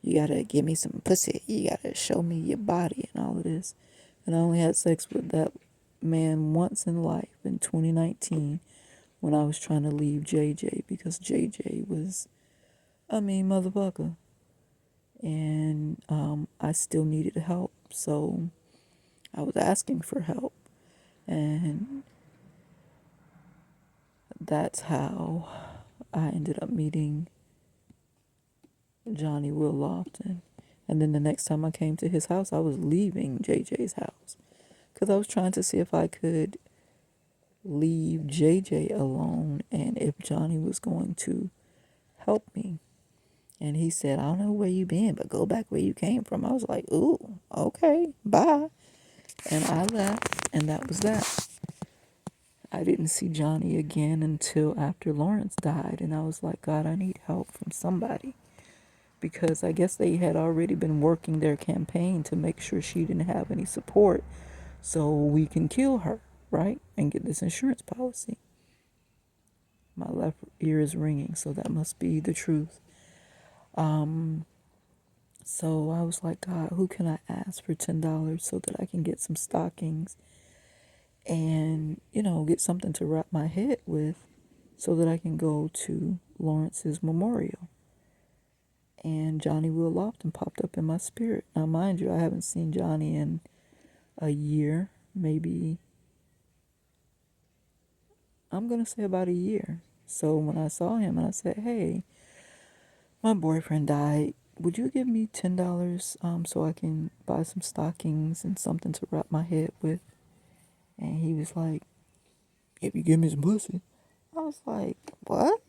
You gotta give me some pussy. You gotta show me your body and all of this. And I only had sex with that man once in life in 2019 when I was trying to leave JJ because JJ was a mean motherfucker. And I still needed help. So I was asking for help. And that's how I ended up meeting Johnny Will Lofton. And then the next time I came to his house, I was leaving JJ's house because I was trying to see if I could leave JJ alone and if Johnny was going to help me. And he said, I don't know where you been, but go back where you came from. I was like, ooh, okay, bye. And I left, and that was that. I didn't see Johnny again until after Lawrence died, and I was like, God, I need help from somebody. Because I guess they had already been working their campaign to make sure she didn't have any support so we can kill her, right? And get this insurance policy. My left ear is ringing, so that must be the truth. So I was like, God, who can I ask for $10 so that I can get some stockings and, get something to wrap my head with so that I can go to Lawrence's memorial. And Johnny Will Lofton popped up in my spirit. Now, mind you, I haven't seen Johnny in a year, maybe, I'm going to say about a year. So when I saw him and I said, hey, my boyfriend died. Would you give me $10 so I can buy some stockings and something to wrap my head with? And he was like, if you give me some pussy. I was like, what?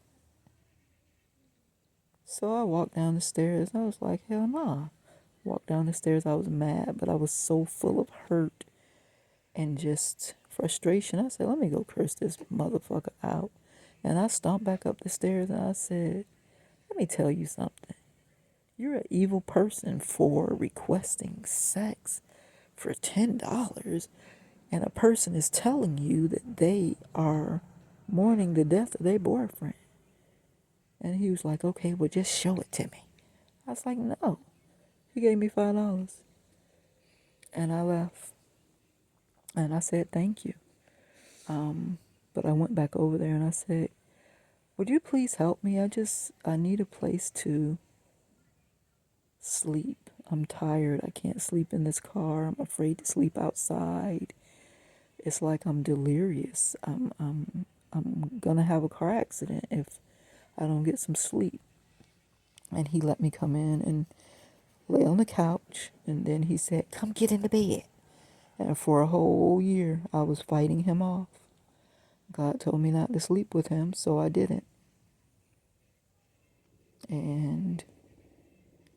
So I walked down the stairs. I was like, hell nah. Walked down the stairs. I was mad, but I was so full of hurt and just frustration. I said, let me go curse this motherfucker out. And I stomped back up the stairs and I said, let me tell you something. You're an evil person for requesting sex for $10 and a person is telling you that they are mourning the death of their boyfriend. And he was like, okay, well, just show it to me. I was like, no. He gave me $5. And I left. And I said, thank you. But I went back over there and I said, would you please help me? I need a place to sleep. I'm tired. I can't sleep in this car. I'm afraid to sleep outside. It's like I'm delirious. I'm going to have a car accident if I don't get some sleep. And he let me come in and lay on the couch. And then he said, come get in the bed. And for a whole year, I was fighting him off. God told me not to sleep with him, so I didn't. And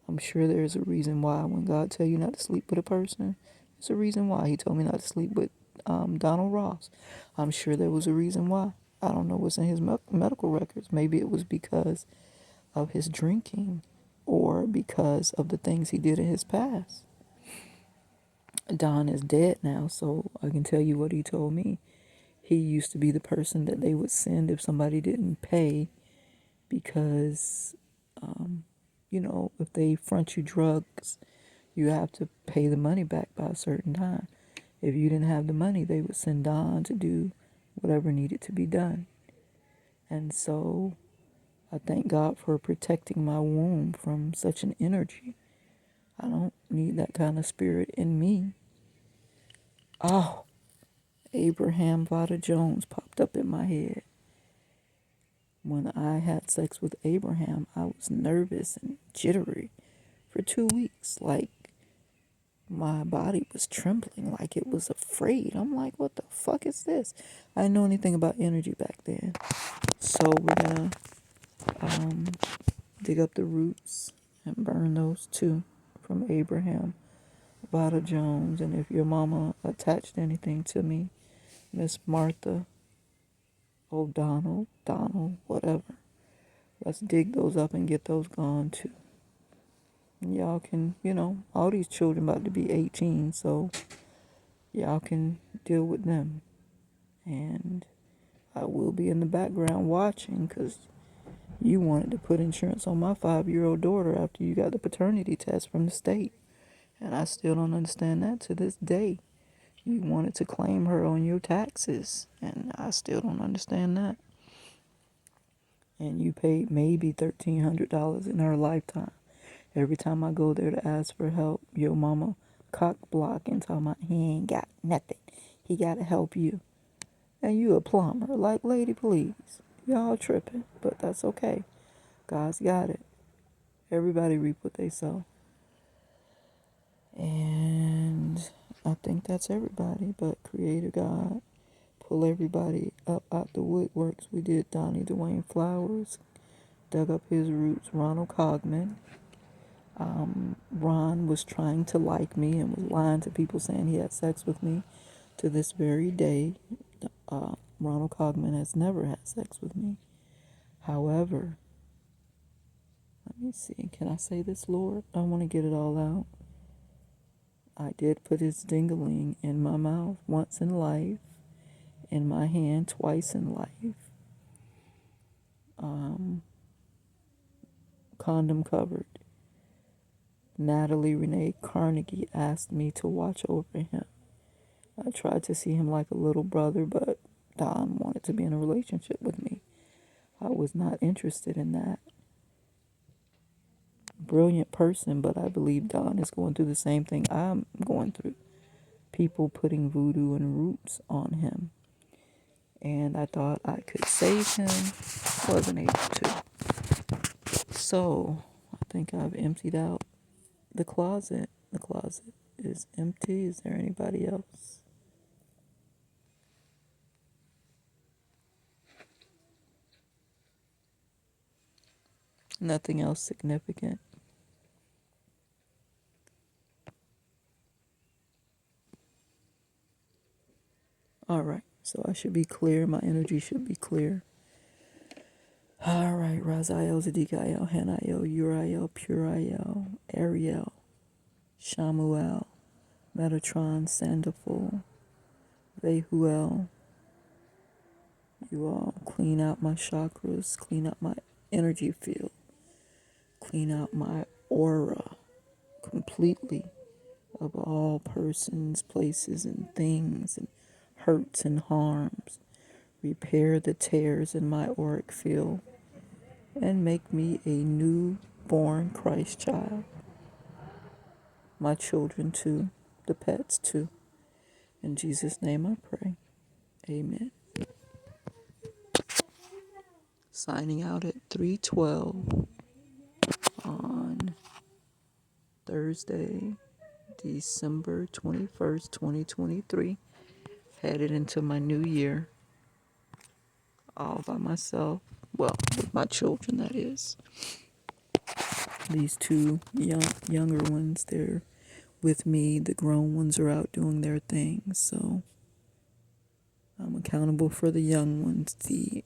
I'm sure there's a reason why when God tell you not to sleep with a person, there's a reason why. He told me not to sleep with Donald Ross. I'm sure there was a reason why. I don't know what's in his medical records. Maybe it was because of his drinking or because of the things he did in his past. Don is dead now, so I can tell you what he told me. He used to be the person that they would send if somebody didn't pay because, if they front you drugs, you have to pay the money back by a certain time. If you didn't have the money, they would send Don to do whatever needed to be done. And so I thank God for protecting my womb from such an energy. I don't need that kind of spirit in me. Oh, Abraham Vada Jones popped up in my head. When I had sex with Abraham, I was nervous and jittery for 2 weeks. Like my body was trembling, like it was afraid. I'm like, what the fuck is this? I didn't know anything about energy back then. So we're gonna dig up the roots and burn those too from Abraham Vada Jones. And if your mama attached anything to me, Miss Martha O'Donnell, Donald, whatever, let's dig those up and get those gone too. And y'all can, all these children about to be 18, so y'all can deal with them. And I will be in the background watching because you wanted to put insurance on my 5-year-old daughter after you got the paternity test from the state. And I still don't understand that to this day. You wanted to claim her on your taxes, and I still don't understand that. And you paid maybe $1,300 in her lifetime. Every time I go there to ask for help, your mama cock block and talking about he ain't got nothing. He gotta help you. And you a plumber. Like, lady, please. Y'all tripping, but that's okay. God's got it. Everybody reap what they sow. And I think that's everybody, but Creator God, pull everybody up out the woodworks. We did Donnie Dwayne Flowers, dug up his roots. Ronald Cogman. Ron was trying to like me and was lying to people saying he had sex with me. To this very day, Ronald Cogman has never had sex with me. However, let me see. Can I say this, Lord? I want to get it all out. I did put his dingling in my mouth once in life, in my hand twice in life. Condom covered. Natalie Renee Carnegie asked me to watch over him. I tried to see him like a little brother, but Don wanted to be in a relationship with me. I was not interested in that. Brilliant person, but I believe Don is going through the same thing I'm going through. People putting voodoo and roots on him. And I thought I could save him. Wasn't able to. So, I think I've emptied out the closet. The closet is empty. Is there anybody else? Nothing else significant. All right. So I should be clear. My energy should be clear. All right. Raziel, Zadikael, Hanael, Uriel, Puriel, Ariel, Shamuel, Metatron, Sandalful, Vehuel. You all clean out my chakras, clean out my energy field, clean out my aura completely of all persons, places, and things, and hurts and harms. Repair the tears in my auric field and make me a newborn Christ child. My children too, the pets too. In Jesus' name I pray. Amen. Signing out at 3:12 on Thursday, December 21st, 2023. Headed into my new year all by myself. Well, with my children, that is. These two younger ones, they're with me. The grown ones are out doing their things, so I'm accountable for the young ones. The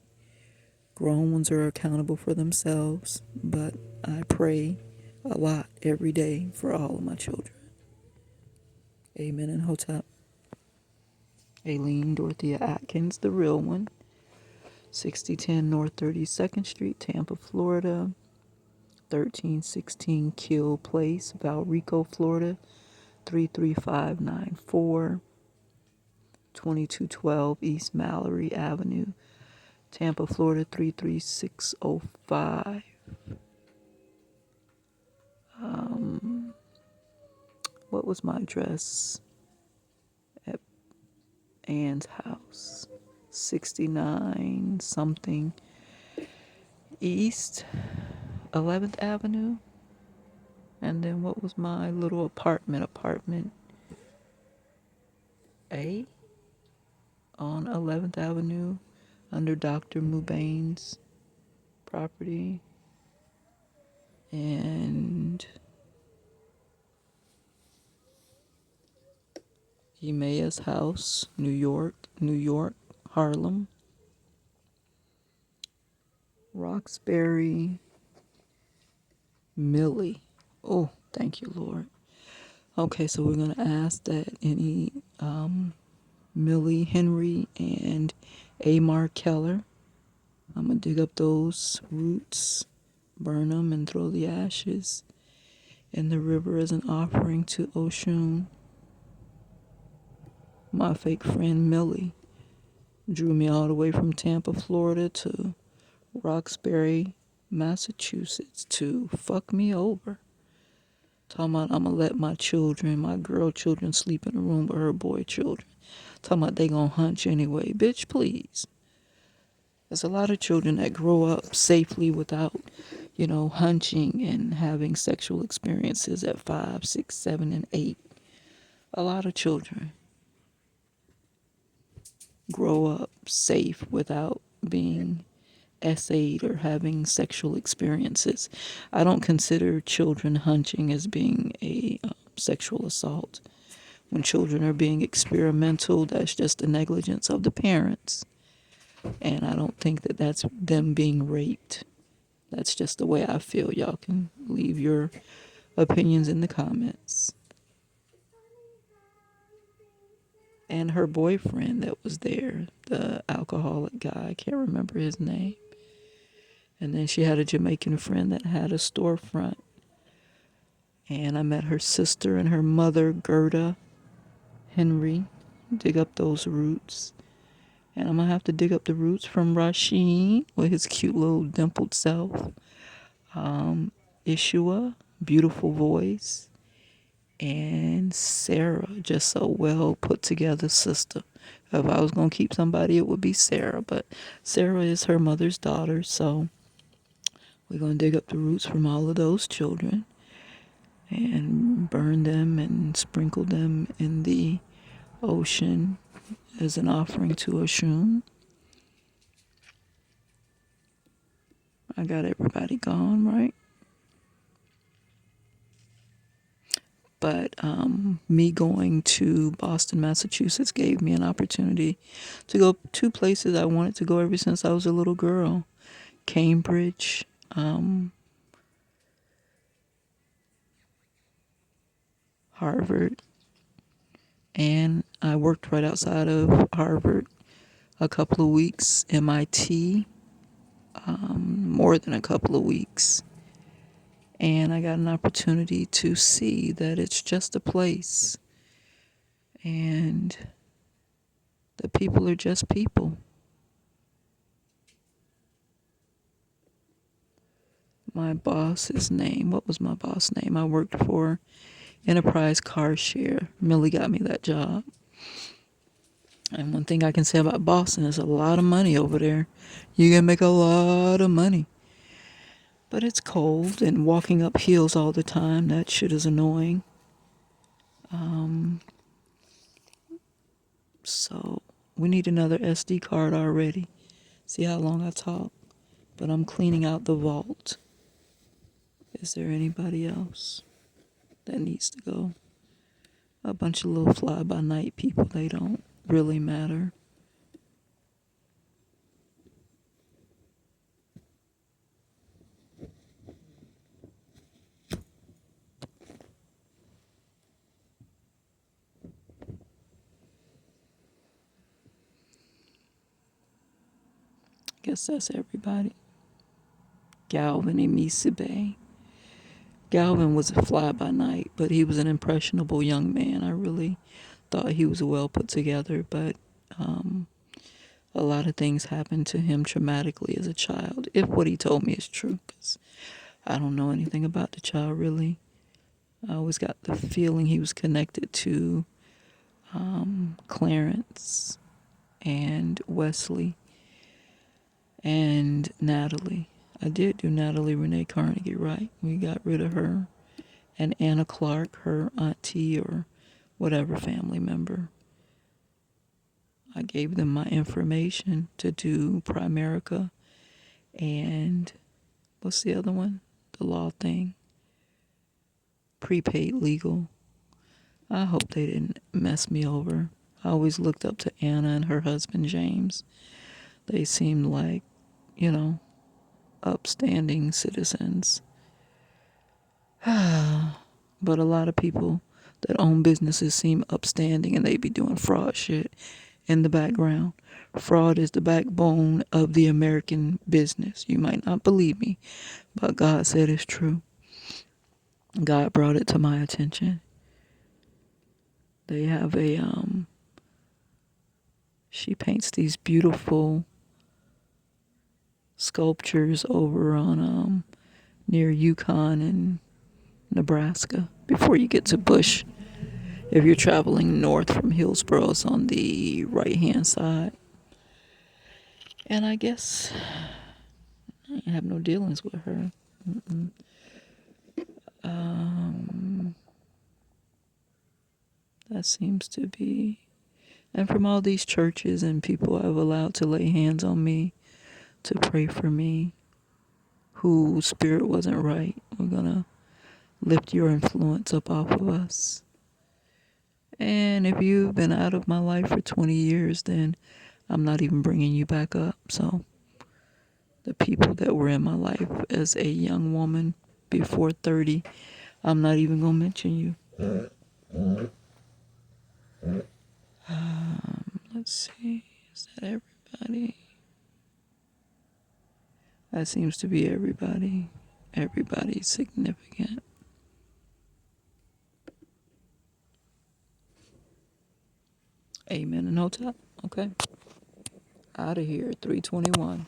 grown ones are accountable for themselves, but I pray a lot every day for all of my children. Amen and Hotep. Alene Dorthea Atkins, the real one. 6010 North 32nd Street, Tampa, Florida. 1316 Kill Place, Valrico, Florida. 33594. 2212 East Mallory Avenue, Tampa, Florida 33605. What was my address at Ann's house? 69 something East 11th Avenue. And then what was my little apartment A on 11th Avenue under Dr. Mubain's property. And Emma's house, New York, Harlem. Roxbury, Millie. Oh, thank you, Lord. Okay, so we're going to ask that any Millie Henry and Amar Keller, I'm going to dig up those roots, burn them, and throw the ashes in the river as an offering to Oshun. My fake friend Millie drew me all the way from Tampa, Florida to Roxbury, Massachusetts to fuck me over. Talking about I'm going to let my children, my girl children, sleep in a room with her boy children. Talking about they going to hunch anyway. Bitch, please. There's a lot of children that grow up safely without, hunching and having sexual experiences at 5, 6, 7, and 8. A lot of children grow up safe without being essayed or having sexual experiences. I don't consider children hunching as being a sexual assault. When children are being experimental, that's just the negligence of the parents. And I don't think that that's them being raped. That's just the way I feel. Y'all can leave your opinions in the comments. And her boyfriend that was there, the alcoholic guy, I can't remember his name. And then she had a Jamaican friend that had a storefront. And I met her sister and her mother, Gerda Henry. Dig up those roots. And I'm going to have to dig up the roots from Rasheen with his cute little dimpled self. Ishua, beautiful voice. And Sarah, just so well put together sister. If I was going to keep somebody, it would be Sarah. But Sarah is her mother's daughter, so we're going to dig up the roots from all of those children and burn them and sprinkle them in the ocean as an offering to Oshun. I got everybody gone, right? But me going to Boston, Massachusetts gave me an opportunity to go 2 places I wanted to go ever since I was a little girl. Cambridge, Harvard, and I worked right outside of Harvard a couple of weeks, MIT, more than a couple of weeks. And I got an opportunity to see that it's just a place. And the people are just people. My boss's name, what was my boss name? I worked for Enterprise Car Share. Millie got me that job. And one thing I can say about Boston is a lot of money over there. You can make a lot of money. But it's cold and walking up hills all the time, that shit is annoying. So we need another SD card already. See how long I talk? But I'm cleaning out the vault. Is there anybody else that needs to go? A bunch of little fly by night people, they don't really matter. Guess that's everybody. Galvin Emisibe. Galvin was a fly by night, but he was an impressionable young man. I really thought he was well put together, but a lot of things happened to him traumatically as a child, if what he told me is true, because I don't know anything about the child really. I always got the feeling he was connected to Clarence and Wesley and Natalie. I did do Natalie Renee Carnegie right. We got rid of her. And Anna Clark, her auntie or whatever family member. I gave them my information to do Primerica and what's the other one? The law thing. Prepaid legal. I hope they didn't mess me over. I always looked up to Anna and her husband James. They seemed like, you know, upstanding citizens. But a lot of people that own businesses seem upstanding and they be doing fraud shit in the background. Fraud is the backbone of the American business. You might not believe me, but God said it's true. God brought it to my attention. They have she paints these beautiful sculptures over on near Yukon and Nebraska before you get to Bush. If you're traveling north from Hillsboro, it's on the right hand side. And I guess I have no dealings with her. That seems to be. And from all these churches and people I've allowed to lay hands on me, to pray for me, whose spirit wasn't right, we're going to lift your influence up off of us. And if you've been out of my life for 20 years, then I'm not even bringing you back up. So the people that were in my life as a young woman before 30, I'm not even going to mention you. Let's see. Is that everybody? That seems to be everybody. Everybody's significant. Amen and no top. Okay. Out of here. 321.